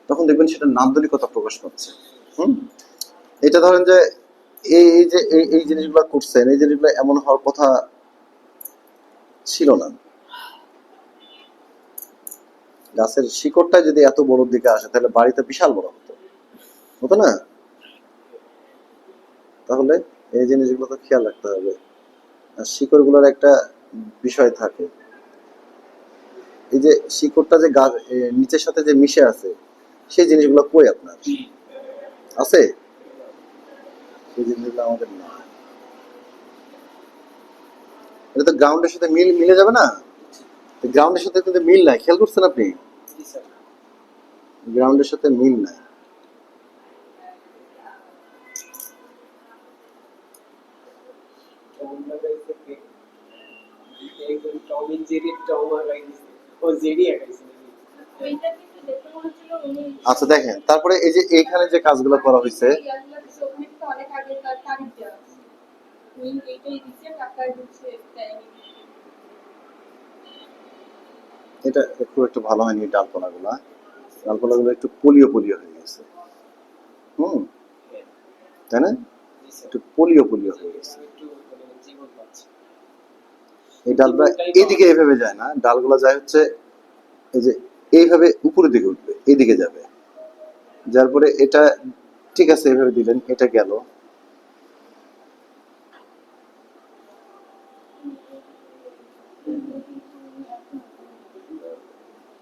তখন দেখবেন সেটা নান্দনিকতা প্রকাশ পাচ্ছে। হুম। এটা ধরেন যে এই জিনিসগুলো করছেন, এই জিনিসগুলো এমন হওয়ার কথা ছিল না। গাছের শিকড়টা যদি এত বড় দিকে আসে তাহলে বাড়িতে বিশাল বড় হতো, হতো না? তাহলে এই জিনিসগুলো তো খেয়াল রাখতে হবে। আর শিকড়গুলোর একটা বিষয় থাকে, এই যে শিকড়টা যে গাছ নিচের সাথে যে মিশে আছে, সেই জিনিসগুলো কই আপনার আছে? সেই জিনিসগুলো আমাদের না। এটা তো গ্রাউন্ডের সাথে মিলে যাবে না। গ্রাউন্ডের সাথে কিন্তু মিল নাই, খেয়াল করছেন আপনি? জি স্যার। গ্রাউন্ডের সাথে মিল নাই। কেমন লাগাইছে কে? একদম টম এন্ড জেরি টম আর লাগাইছে। ও জেরি আঁকাইছে নাকি? ওইটা কিন্তু দেখে মনে হচ্ছিল উনি আচ্ছা দেখেন, তারপরে এই যে এইখানে যে কাজগুলো করা হয়েছে, ইয়াগুলো দিচ্ছে, ওখানে কিন্তু অনেক আগে তার তারিখ দেওয়া আছে। উনি এইটাই দিচ্ছেন, আপনার হচ্ছে দেয়নি। এটা খুব একটু ভালো হয়নি, ডালপালাগুলো একটু পলিও পলিও হয়ে গেছে। তাই না? একটু পলিও পলিও হয়ে গেছে। একটু মানে জীবন পাচ্ছে। এই ডালটা এইদিকে এইভাবে যায় না, ডালগুলো যায় হচ্ছে এই যে এইভাবে উপরের দিকে উঠবে, এইদিকে যাবে, যার পরে এটা ঠিক আছে এইভাবে দিলেন, এটা গেল।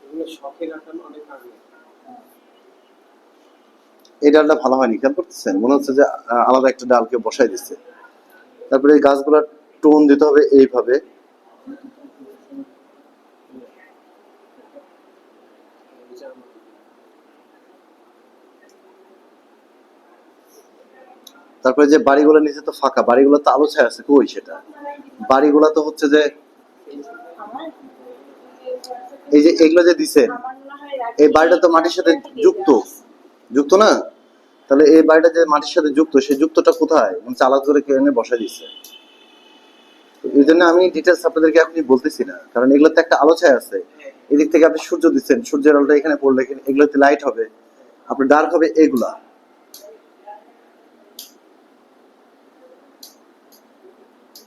এগুলো শখে রাখানো অনেক আগে। এই ডালটা ভালো হয়নি, খেয়াল করতেছেন? মনে হচ্ছে যে আলাদা একটা ডালকে বসাই দিচ্ছে। তারপরে এই গাছগুলোর টোন দিতে হবে এইভাবে। তারপরে যে বাড়িগুলো নিচে তো ফাঁকা, বাড়িগুলো তো আলো ছায়া আছে, কই সেটা? বাড়িগুলো তো হচ্ছে যে আমার এই যে এগুলো যে দিছেন, আমার মনে হয় এই বাড়িটা তো মাটির সাথে যুক্ত, যুক্ত না? তাহলে এই বাড়িটা যে মাটির সাথে যুক্ত, সেই যুক্তটা কোথায়? মানে চালা করে কেউ এনে বসাই দিচ্ছে। এই জন্য আমি ডিটেলস আপনাদেরকে এখনই বলতেছি না, কারণ এগুলোতে একটা আলো ছায়া আছে। এদিক থেকে আপনি সূর্য দিচ্ছেন, সূর্যের আলোটা এখানে পড়লে এগুলোতে লাইট হবে, আপনার ডার্ক হবে এগুলা।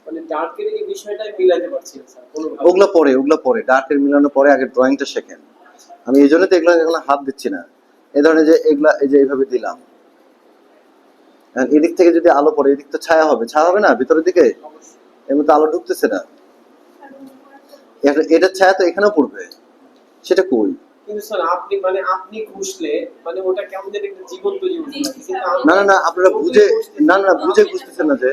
মানে ডার্কের এই বিষয়টাই মিলাতে পারছি না স্যার কোনোভাবে। ওগুলো পরে ডার্কের মিলানোর পরে আগে ড্রয়িংটা শেখেন। আমি এই জন্য তো এগুলো এখন হাত দিচ্ছি না। এই ধরনের যে এগুলা, এই যে এইভাবে দিলাম, আর এদিক থেকে যদি আলো পড়ে, এদিক তো ছায়া হবে, ছায়া হবে না ভিতরের দিকে? এর মধ্যে আলো ঢুকতেছে না, এটার ছায়া তো এখানেও পড়বে, সেটা কই? কিন্তু স্যার আপনি ঘুষলে মানে ওটা কেমন যেন একটা জীবন্ত জীবন লাগে। কিন্তু না না না, আপনারা বুঝে, না না বুঝে বুঝতেছেন না, যে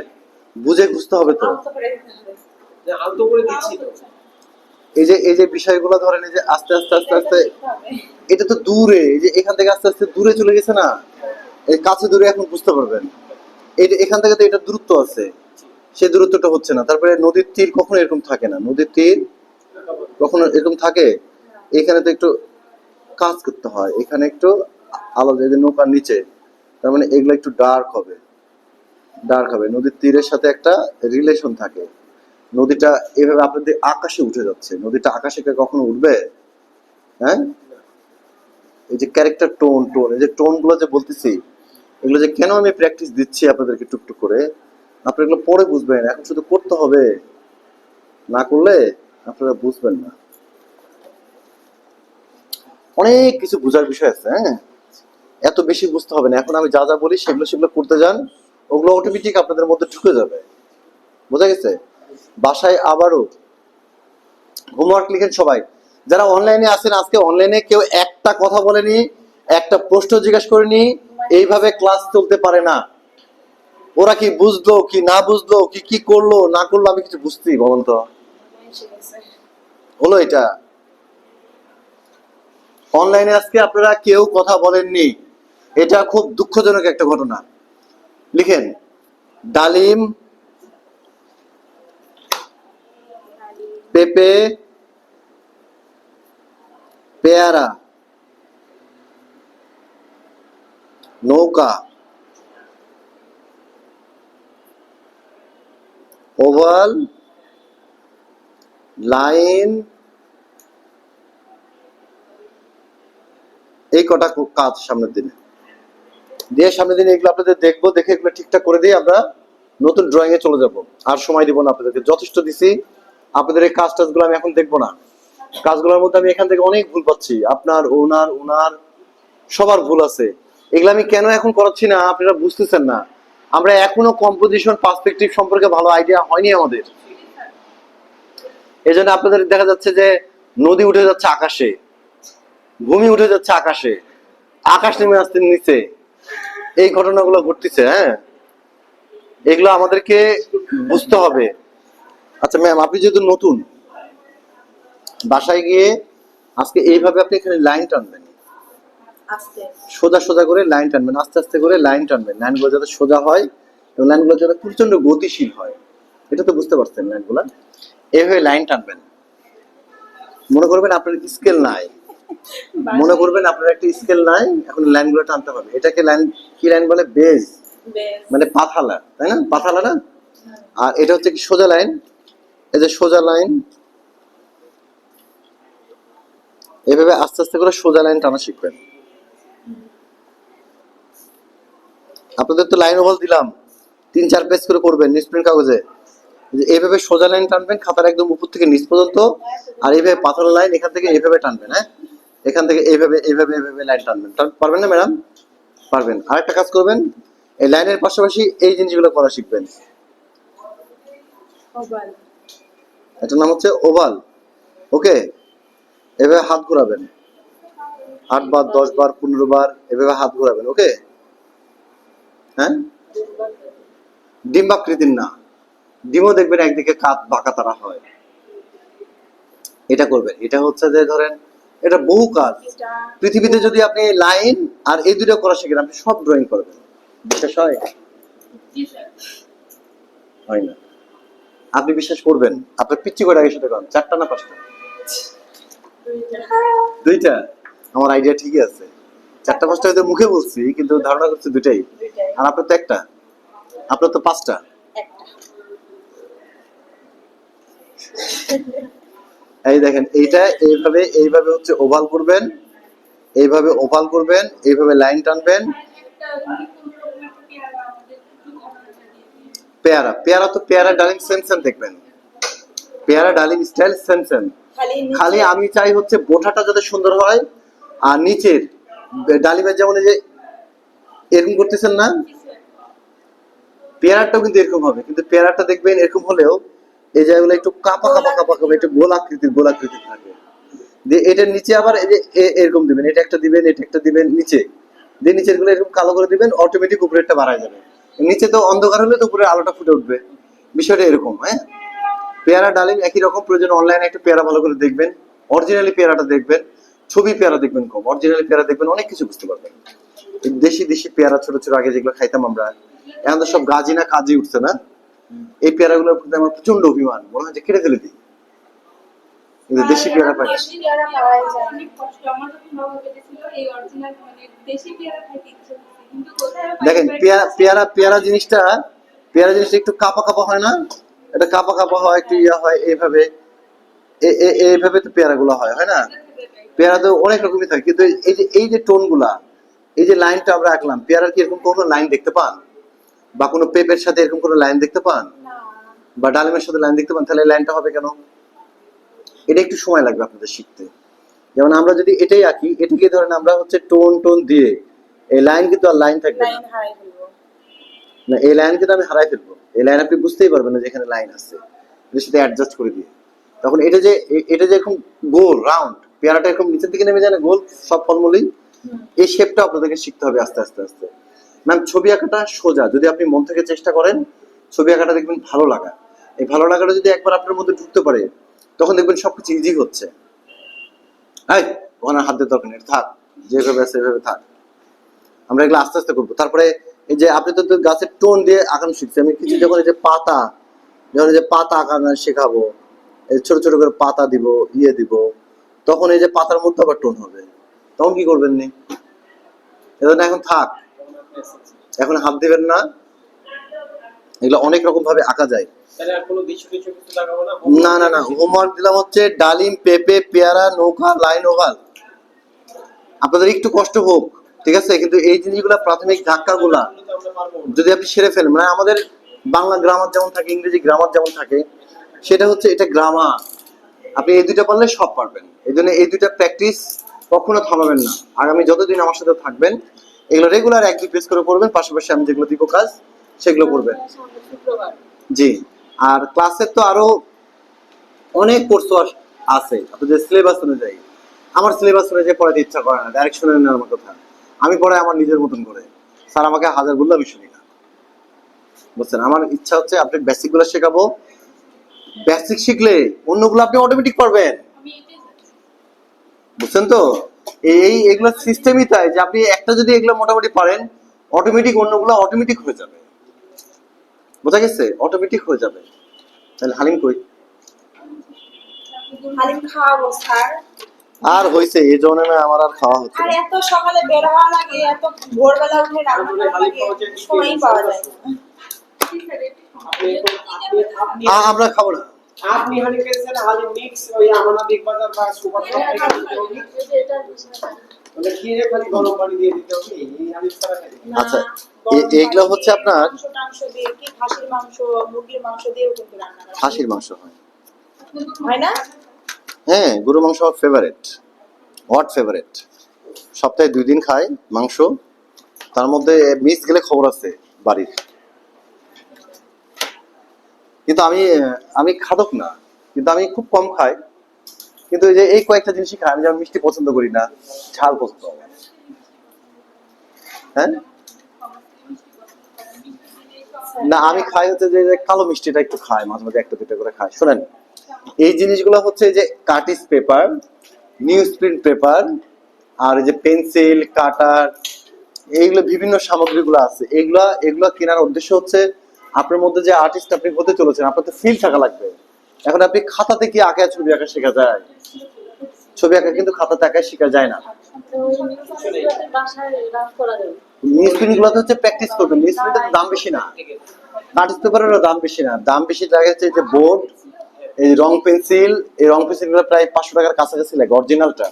বুঝে বুঝতে হবে তো। আলতো করে দিতে হবে। আলতো করে দিচ্ছি তো। এই যে বিষয়গুলো ধরেন, এই যে আস্তে আস্তে আস্তে আস্তে, এটা তো দূরে, এই যে এখান থেকে আস্তে আস্তে দূরে চলে গেছে না, এই কাছে দূরে এখন বুঝতে পারবেন। এখান থেকে তো এটা দূরত্ব আছে, সেই দূরত্বটা হচ্ছে না। তারপরে নদীর তীর কখনো এরকম থাকে না, নদীর তীর কখনো এরকম থাকে? এখানে তো একটু কাজ করতে হয়, এখানে একটু আলাদা, এই যে নৌকার নিচে, তার মানে এগুলো একটু ডার্ক হবে, নদীর তীরের সাথে একটা রিলেশন থাকে। নদীটা এভাবে আপনাদের আকাশে উঠে যাচ্ছে, নদীটা আকাশে কখনো উঠবে? হ্যাঁ, এই যে ক্যারেক্টার টোন, এই যে টোন গুলো যে বলতেছি, এগুলো যে কেন আমি প্র্যাকটিস দিচ্ছি আপনাদেরকে টুকটুক করে, আপনারা এগুলো পরে বুঝবেন, এখন শুধু করতে হবে, না করলে আপনারা বুঝবেন না। অনেক কিছু বোঝার বিষয় আছে, হ্যাঁ, এত বেশি বুঝতে হবে না। এখন আমি যা যা বলি সেগুলো করতে যান, ওগুলো অটোমেটিক আপনাদের মধ্যে ঢুকে যাবে। বোঝা গেছে? বাসায় আবারও হোমওয়ার্ক লিখেন সবাই। যারা অনলাইনে আছেন, আজকে অনলাইনে কেউ একটা কথা বলেনি, একটা প্রশ্ন জিজ্ঞাসা করেনি, এইভাবে ক্লাস চলতে পারে না। ওরা কি বুঝলো কি না বুঝলো, কি কি করলো না করলো, আমি কিছু বুঝতেই, বলুন তো হলো এটা? অনলাইনে আজকে আপনারা কেউ কথা বলেননি, এটা খুব দুঃখজনক একটা ঘটনা। লিখেন ডালিম, পেঁপে, পেয়ারা, নৌকা, ওভাল, লাইন, এই কটা কাজ সামনের দিনে দিয়ে, সামনের দিনে এগুলো আপনাদের দেখবো, দেখে এগুলো ঠিকঠাক করে দিয়ে আমরা নতুন ড্রয়িং এ চলে যাব। আর সময় দিব না আপনাদেরকে, যথেষ্ট দিছি। আপনাদের এই কাজ টাজগুলো আমি এখন দেখবো না। কাজগুলোর মধ্যে আমি এখান থেকে অনেক ভুল পাচ্ছি, আপনার ওনার সবার ভুল আছে। এগুলো আমি কেন এখন করাচ্ছি না আপনারা বুঝতেছেন না। আমরা এখনো কম্পোজিশন পার্সপেক্টিভ সম্পর্কে ভালো আইডিয়া হয়নি আমাদের। এই জন্য আপনাদের দেখা যাচ্ছে যে নদী উঠে যাচ্ছে আকাশে, ভূমি উঠে যাচ্ছে আকাশে, আকাশ নেমে আসছে নিচে, এই ঘটনাগুলো ঘটতেছে। হ্যাঁ, এগুলো আমাদেরকে বুঝতে হবে। আচ্ছা ম্যাম, আপনি যেহেতু নতুন, বাসায় গিয়ে আজকে এইভাবে আপনি এখানে লাইন টানবেন, আস্তে সোজা সোজা করে লাইন টানবেন, আস্তে আস্তে করে লাইন টানবেন, লাইনগুলো যাতে সোজা হয় এবং লাইনগুলো যাতে প্রচন্ড গতিশীল হয়। এটা তো বুঝতে পারছেন? লাইনগুলো এইভাবে লাইন টানবেন। মনে করবেন আপনার স্কেল নাই, মনে করবেন আপনার একটা স্কেল নাই, এখন লাইনগুলো টানতে হবে। এটাকে লাইন, কি লাইন বলে? বেজ, মানে পাথালা, তাই না? পাথালা না? আর এটা হচ্ছে কি সোজা লাইন, এই যে সোজা লাইন, এইভাবে আস্তে আস্তে করে সোজা লাইন টানা শিখবেন। আপনাদের তো লাইন ওভাল দিলাম, 3-4 পেজ করে করবেন নিউজপ্রিন্ট কাগজে। যে এইভাবে সোজা লাইন টানবেন খাতার একদম উপর থেকে নিচ পর্যন্ত, আর এইভাবে পাথরের লাইন এখান থেকে এইভাবে টানবেন। হ্যাঁ, এখান থেকে এইভাবে এইভাবে এইভাবে লাইন টানবেন। পারবেন না ম্যাডাম? পারবেন। আরেকটা কাজ করবেন, এই লাইনের পাশাপাশি এই জিনিসগুলো করা শিখবেন। ওভাল। এটার নাম হচ্ছে ওভাল। ওকে, এভাবে হাত ঘোরাবেন 8 বার 10 বার 15 বার এভাবে হাত ঘোরাবেন। ওকে, হ্যাঁ, ডিম্বাকৃতির না, ডিমও দেখবেন একদিকে কাত বাঁকা তারা হয়। এটা করবেন। এটা হচ্ছে যে ধরেন এটা বহু কাজ। এটা পৃথিবীতে যদি আপনি লাইন আর এই দুটো করা শিখেন, আপনি সব ড্রয়িং করবেন। বিশ্বাস হয়? জি স্যার। হয় না। আপনি বিশ্বাস করবেন, আপনার পিচ্ছি কয়টা আগে সাথে করেন, 4টা না 5টা? 2টা। আমার আইডিয়া ঠিকই আছে। 4টা 5টা হয়তো মুখে বলছি, কিন্তু ধারণা করছি 2টাই। দুইটাই। আর আপনার তো একটা, আপনার তো 5টা। একটা। এই দেখেন, এইটা এইভাবে এইভাবে হচ্ছে ওভাল করবেন, এইভাবে ওভাল করবেন, এইভাবে লাইন টানবেন। একটা নতুন রকমের পেয়ারা আমাদের একটু ঘটনাটা দিয়ে দিন। পেয়ারা, পেয়ারা তো পেয়ারা ডালিম সেম সেম দেখবেন। পেয়ারা ডালিম স্টাইল সেম সেম। খালি খালি নিচে আমি চাই হচ্ছে বোঠাটা যাতে সুন্দর হয়, আর নিচের ডালিমের যেমন এই যে এরকম করতেছেন না, পেয়ারাটাও কিন্তু এরকম হবে, কিন্তু পেয়ারাটা দেখবেন এরকম হলেও এই জায়গাগুলো একটু কাপা কাপা কাপা কাপা, একটু গোল আকৃতির থাকে। দিয়ে এটার নিচে আবার এই যে এরকম দিবেন, এটা একটা দিবেন, এটা একটা দিবেন নিচে, দিয়ে নিচের গুলো এরকম কালো করে দিবেন, অটোমেটিক উপরেরটা বাড়ায় যাবে। নিচে তো অন্ধকার হলে তো উপরে আলোটা ফুটে উঠবে, বিষয়টা এরকম। হ্যাঁ, পেয়ারা ডালিম একই রকম। প্রয়োজন অনলাইনে একটা পেয়ারা ভালো করে দেখবেন, অরিজিনালি পেয়ারাটা দেখবেন, ছবি পেয়ারা দেখবেন কম, অরিজিনালি পেয়ারা দেখবেন, অনেক কিছু বুঝতে পারবেন। এই দেশি দেশি পেয়ারা ছোট ছোট আগে যেগুলো খাইতাম আমরা, এখন তো সব গাজি না কাজি উঠছে না। এই পেয়ারাগুলোর প্রতি আমার প্রচন্ড অভিমান, মনে হয় যে কেটে ফেলে দিই, কিন্তু দেশি পেয়ারা পাই না। দেশি পেয়ারা পাওয়াই যায় না। অনেক কষ্ট। আমার যখন বাবা পেটেছিল এই অরিজিনাল মানে দেশি পেয়ারা খাইতে ইচ্ছে করছে, কিন্তু কোথায় পাই দেখেন পেয়ারা জিনিসটা, পেয়ারা জিনিসটা একটু কাপা কাপা হয় না, এটা কাপা কাপা হয়, একটু ইয়া হয়, এইভাবে এইভাবে তো পেয়ারা গুলো হয়, হয় না? পেয়ারা তো অনেক রকমই থাকে, কিন্তু এই যে টোন গুলা, এই যে লাইনটা আমরা আঁকলাম, পেয়ারার কি এরকম কোনো লাইন দেখতে পান? বা কোনো পেঁপের সাথে এরকম কোনো লাইন দেখতে পান? না। বা ডালিমের সাথে লাইন দেখতে পান? তাহলে লাইনটা হবে কেন? এটা একটু সময় লাগবে আপনাদের শিখতে। যেমন আমরা যদি এটাই আঁকি, এটাকে ধরেন আমরা হচ্ছে টোন টোন দিয়ে, এই লাইন কিন্তু আর লাইন থাকবে না। লাইন হারাই ফেলবো। না, এই লাইন কিন্তু আমি হারাই ফেলবো। এই লাইন আপনি বুঝতেই পারবেন না যে এখানে লাইন আছে, এর সাথে অ্যাডজাস্ট করে দিয়ে। তখন এটা যে এরকম গোল রাউন্ড, পেয়ারাটা এরকম নিচের দিকে নেমে যায় না, গোল সব ফলমূলই, এই শেপটা আপনাদেরকে শিখতে হবে আস্তে আস্তে আস্তে। ম্যাম, ছবি আঁকাটা সোজা, যদি আপনি মন থেকে চেষ্টা করেন ছবি আঁকাটা দেখবেন ভালো লাগা। এই ভালো লাগাটা যদি একবার আপনার মধ্যে ঢুকতে পারে, তখন দেখবেন সবকিছু ইজি হচ্ছে। এই ওখানে হাত দিয়ে দরকার নেই, থাক, যেভাবে আছে সেভাবে থাক। আমরা এগুলো আস্তে আস্তে করবো। তারপরে এই যে আপনি তো গাছের টোন দিয়ে আঁকানো শিখছি, আমি কিছু যখন এই যে পাতা, যখন এই যে পাতা আঁকানো শেখাবো, এই ছোট ছোট করে পাতা দিব, দিব, তখন এই যে পাতার মধ্যে আবার টোন হবে, তখন কি করবেন নি? এজন্য এখন থাক, এখন হাত দিবেন না। এগুলো অনেক রকম ভাবে আঁকা যায়। তাহলে আর কোনো দৃশ্য কিছু লাগাবো না? না না না, হোমওয়ার্ক দিলাম হচ্ছে ডালিম, পেঁপে, পেয়ারা, নৌকা, লাইন ওভাল। আপনাদের একটু কষ্ট হোক, ঠিক আছে, কিন্তু এই জিনিসগুলা প্রাথমিক ধাক্কাগুলা আমরা পারবো না। যদি আপনি সেরে ফেলেন, মানে আমাদের বাংলা গ্রামার যেমন থাকে, ইংরেজি গ্রামার যেমন থাকে, সেটা হচ্ছে এটা গ্রামার। আপনি এই দুইটা পারলে সব পারবেন। এই জন্য এই দুইটা প্র্যাকটিস কখনো থামাবেন না। আগামী যতদিন আমার সাথে থাকবেন, এগুলো রেগুলার 1-2 পেজ করে করবেন, পাশাপাশি আমি যেগুলো দিব কাজ সেগুলো করবেন। সামনে শুক্রবার। জি। আর ক্লাসের তো আরো অনেক কোর্স আছে আপনাদের সিলেবাস অনুযায়ী। আমার সিলেবাস অনুযায়ী পড়াতে ইচ্ছা করে না, ডাইরেক্ট শুনে নেন আমার কথা। আমি পড়াই আমার নিজের মতন করে, স্যার আমাকে 1000 বললে আমি শুনি না, বুঝছেন? আমার ইচ্ছা হচ্ছে আপনি বেসিক গুলো শেখাবো, বেসিক শিখলে অন্যগুলো আপনি অটোমেটিক পারবেন, আমি এটাই চাচ্ছি। বুঝছেন তো? এগুলো সিস্টেমই তাই যে আপনি একটা যদি এগুলো মোটামুটি পারেন, অটোমেটিক অন্যগুলো অটোমেটিক হয়ে যাবে। বোঝা গেছে? অটোমেটিক হয়ে যাবে। তাহলে হালিম কই? হালিম খাওয়াবো স্যার। আর হইছে, এই জন্য না আমার আর খাওয়া হচ্ছে আর না। এত সকালে বের হওয়া লাগে, এত ভোরবেলা উঠে রান্না করা লাগে, সময়ই পাওয়া যায় না। জি স্যার, এটাই। আপনি এখন- আপনি আমরা খাবো না, আপনি হানি পেয়েছেন হালি মিক্স ওই আমানা বিগ বাজার বা সুপার শপ থেকে নিতে হবে এই যে এটার বিষয়টা মানে কিনে খালি গরম পানি দিয়ে দিতে হবে এই হানি ছাড়া খাই না, আচ্ছা, গরম এগুলো পানি হচ্ছে দিয়ে, আপনার মাংস দিয়ে কি খাসির মাংস, মুরগির মাংস দিয়েও কিন্তু রান্না করা হয়। খাসির মাংস হয়। হয় না? হ্যাঁ, গরু মাংস আমার ফেভারিট, হট ফেভারিট। সপ্তাহে 2 দিন খাই মাংস, তার মধ্যে মিস গেলে খবর আছে বাড়ির। কিন্তু আমি খাদক না, কিন্তু আমি খুব কম খাই। কিন্তু এই যে এই কয়েকটা জিনিসই খাই। আমি যেমন মিষ্টি পছন্দ করি না, ঝাল পছন্দ আমার। হ্যাঁ, না আমি খাই হচ্ছে যে কালো মিষ্টিটা একটু খাই, মাঝে মাঝে একটা দুটো করে খাই। শোনেন, এই জিনিসগুলো হচ্ছে যে কাটিস পেপার, নিউজ প্রিন্ট পেপার, আর এই যে পেন্সিল কাটার, এইগুলো বিভিন্ন সামগ্রীগুলো আছে। এগুলা এগুলা কেনার উদ্দেশ্য হচ্ছে আপনার মধ্যে যে আর্টিস্ট আপনি হতে চলেছেন, আপনার তো ফিল থাকা লাগবে। এখন আপনি খাতাতে কি আঁকা ছবি আঁকা শেখা যায়? ছবি আঁকা কিন্তু খাতাতে আঁকা শেখা যায় না। তো ওই নিউজগুলোতে বাসায় রাফ করা যাবে। নিউজ প্রিন্ট গুলোতে হচ্ছে প্র্যাকটিস করবেন। নিউজ প্রিন্টের দাম বেশি না, কাটিস পেপারেরও দাম বেশি না। দাম বেশি লাগে হচ্ছে যে বোর্ড, এই রং পেন্সিল। এই রং পেন্সিল গুলো প্রায় 500 টাকার কাছাকাছি লাগে অরিজিনালটা।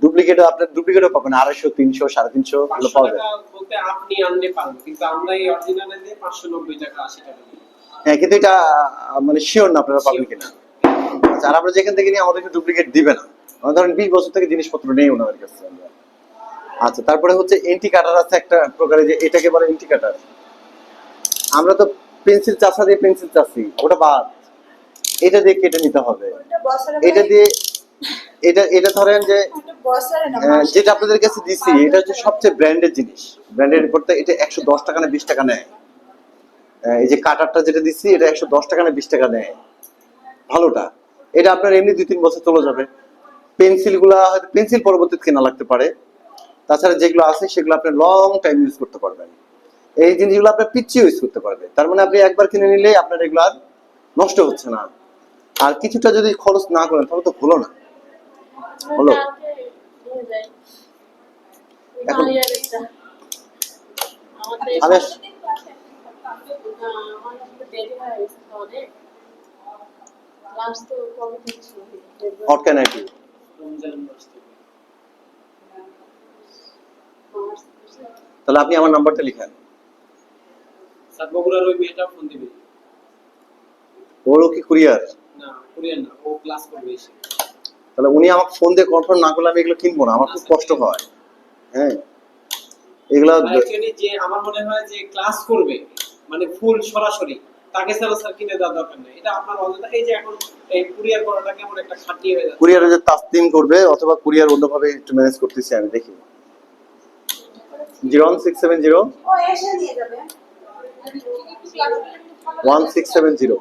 ডুপ্লিকেট আপনার ডুপ্লিকেটও পাবেন 250, 300, 350 এগুলো 500 পাওয়া যায়। টাকা বলতে আপনি আনলে পারবেন কিন্তু আমরা এই অরিজিনালে দিয়ে 590 টাকা 80 টাকা দিই। হ্যাঁ, কিন্তু এটা মানে শিওর না আপনারা পাবেন কিনা। আচ্ছা, আর আমরা যেখান থেকে নিই আমাদেরকে ডুপ্লিকেট দিবে না। আমরা ধরেন 20 বছর থেকে জিনিসপত্র নেই ওনাদের কাছে আমরা। আচ্ছা, তারপরে হচ্ছে এন্টি কাটার আছে একটা প্রকারের, যে এটাকে বলে এন্টি কাটার। আমরা তো পেন্সিল চাষা দিয়ে পেন্সিল চাষি, ওটা বাদ। এটা দিয়ে কেটে নিতে হবে। ওটা বছরে এটা দিয়ে এটা ধরেন যে ওটা বছরে না, যেটা আপনাদের কাছে দিছি, এটা হচ্ছে সবচেয়ে ব্র্যান্ডেড জিনিস। ব্র্যান্ডেড করতে এটা 110 টাকা না 20 টাকা নেয়। এই যে কাটারটা যেটা দিচ্ছি, এটা 110 টাকা না 20 টাকা নেয় ভালোটা। এটা আপনার এমনি 2-3 বছর চলে যাবে। পেন্সিল গুলা হয়তো পেন্সিল পরবর্তীতে কেনা লাগতে পারে, তাছাড়া যেগুলো আছে সেগুলো আপনি লং টাইম ইউজ করতে পারবেন। এই জিনিসগুলো আপনার পিচ্ছি ইউজ করতে পারবে। তার মানে আপনি একবার কিনে নিলে আপনার এগুলো আর নষ্ট হচ্ছে না। আর কিছুটা যদি খরচ না করেন তাহলে তো হলো না। হলো। কালকে নিয়ে যাই। এখন বাড়ি আর একটা। আমাদের আমি আমার আসলে দেরি হয়ে গেছে তো অনেক। লাঞ্চ তো কবে থেকে ছিল? হট ক্যান আর কি। রমজান মাস থেকে। মার্চ। তাহলে আপনি আমার নাম্বারটা লিখেন। স্যার বগুড়ার ওই মেয়েটা ফোন দিবে। ওরও কি কুরিয়ার? না কোরিয়ান না, ও ক্লাস করবে এসে। তাহলে উনি আমাকে ফোন দিয়ে কনফার্ম না করলে আমি এগুলো কিনবো না, আমার খুব কষ্ট হয়। হ্যাঁ, এগুলা অ্যাকচুয়ালি যে আমার মনে হয় যে ক্লাস করবে মানে ফুল সরাসরি তাকে ছাড়া স্যার কিনে দেওয়ার দরকার নেই। এটা আপনার অযথা এই যে এখন এই কুরিয়ার করাটা কেমন একটা খাটনি হয়ে যাচ্ছে। কুরিয়ারে যে তাসলিম করবে অথবা কুরিয়ার অন্যভাবে একটু ম্যানেজ করতেছি আমি, দেখি। 01670 ও এসে নিয়ে যাবে। 1670।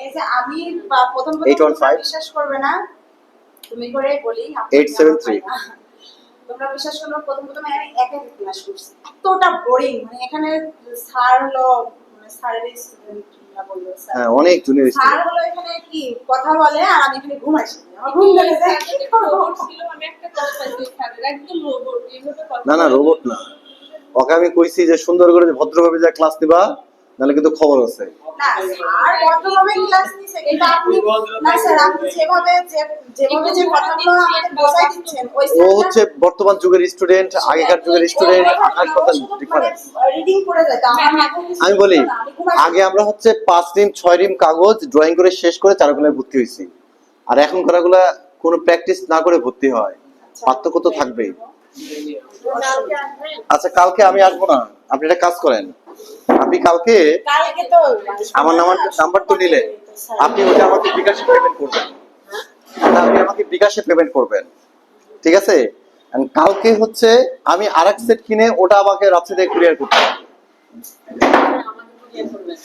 এই যে আমি প্রথম 815 বিশ্বাস করবে না, তুমি করে বলি 873। তোমরা বিশ্বাস করো, প্রথম আমি একা ক্লাস করছি, এতটা বোরিং। মানে এখানে স্যার হলো, মানে স্যারের স্টুডেন্ট না বলবো, হ্যাঁ, অনেক জুনিয়র স্যার স্টুডেন্ট। হলো এখানে কি কথা বলে আর আমি এখানে ঘুমাইছি। আমার ঘুম লেগে যায়, কি করবো? ছিল আমি একটা কথা পাইছি স্যারের একদম রোবট এইভাবে কথা না না, রোবট না। ওকে আমি কইছি যে সুন্দর করে যে ভদ্রভাবে যা ক্লাস দিবা, নাহলে কিন্তু খবর আছে। না স্যার ভদ্রভাবে ক্লাস নিছে, কিন্তু আপনি না স্যার, আপনি যেভাবে যে কথাগুলো আমাদের বোঝাই দিচ্ছেন ওই ও হচ্ছে বর্তমান যুগের স্টুডেন্ট, আগেকার যুগের স্টুডেন্ট, আর কথা ডিফারেন্স। রিডিং করে যায় তো আমার মাথায় কিছু আমি বলি, ঢুকতো না, আমি ঘুমাইছি। আগে আমরা হচ্ছে 5 রিম 6 রিম কাগজ ড্রয়িং করে শেষ করে চারুকলায় ভর্তি হয়েছি। আর এখন করাগুলা কোনো প্র্যাকটিস না করে ভর্তি হয়। পার্থক্য তো থাকবেই। কালকে আসবেন? আচ্ছা, কালকে আমি আসবো না। আপনি একটা কাজ করেন, আপনি কালকে কালকে তো আমার নাম্বার তো নিলেন, আপনি ওটা আমাকে বিকাশে পেমেন্ট করবেন। আপনি আমাকে বিকাশে পেমেন্ট করবেন, ঠিক আছে? And কালকে হচ্ছে আমি আরেক সেট কিনে ওটা আমাকে রাত্রে থেকে কুরিয়ার করতে হবে। আমাকে কুরিয়ার করবেন।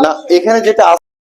না, এখানে যেটা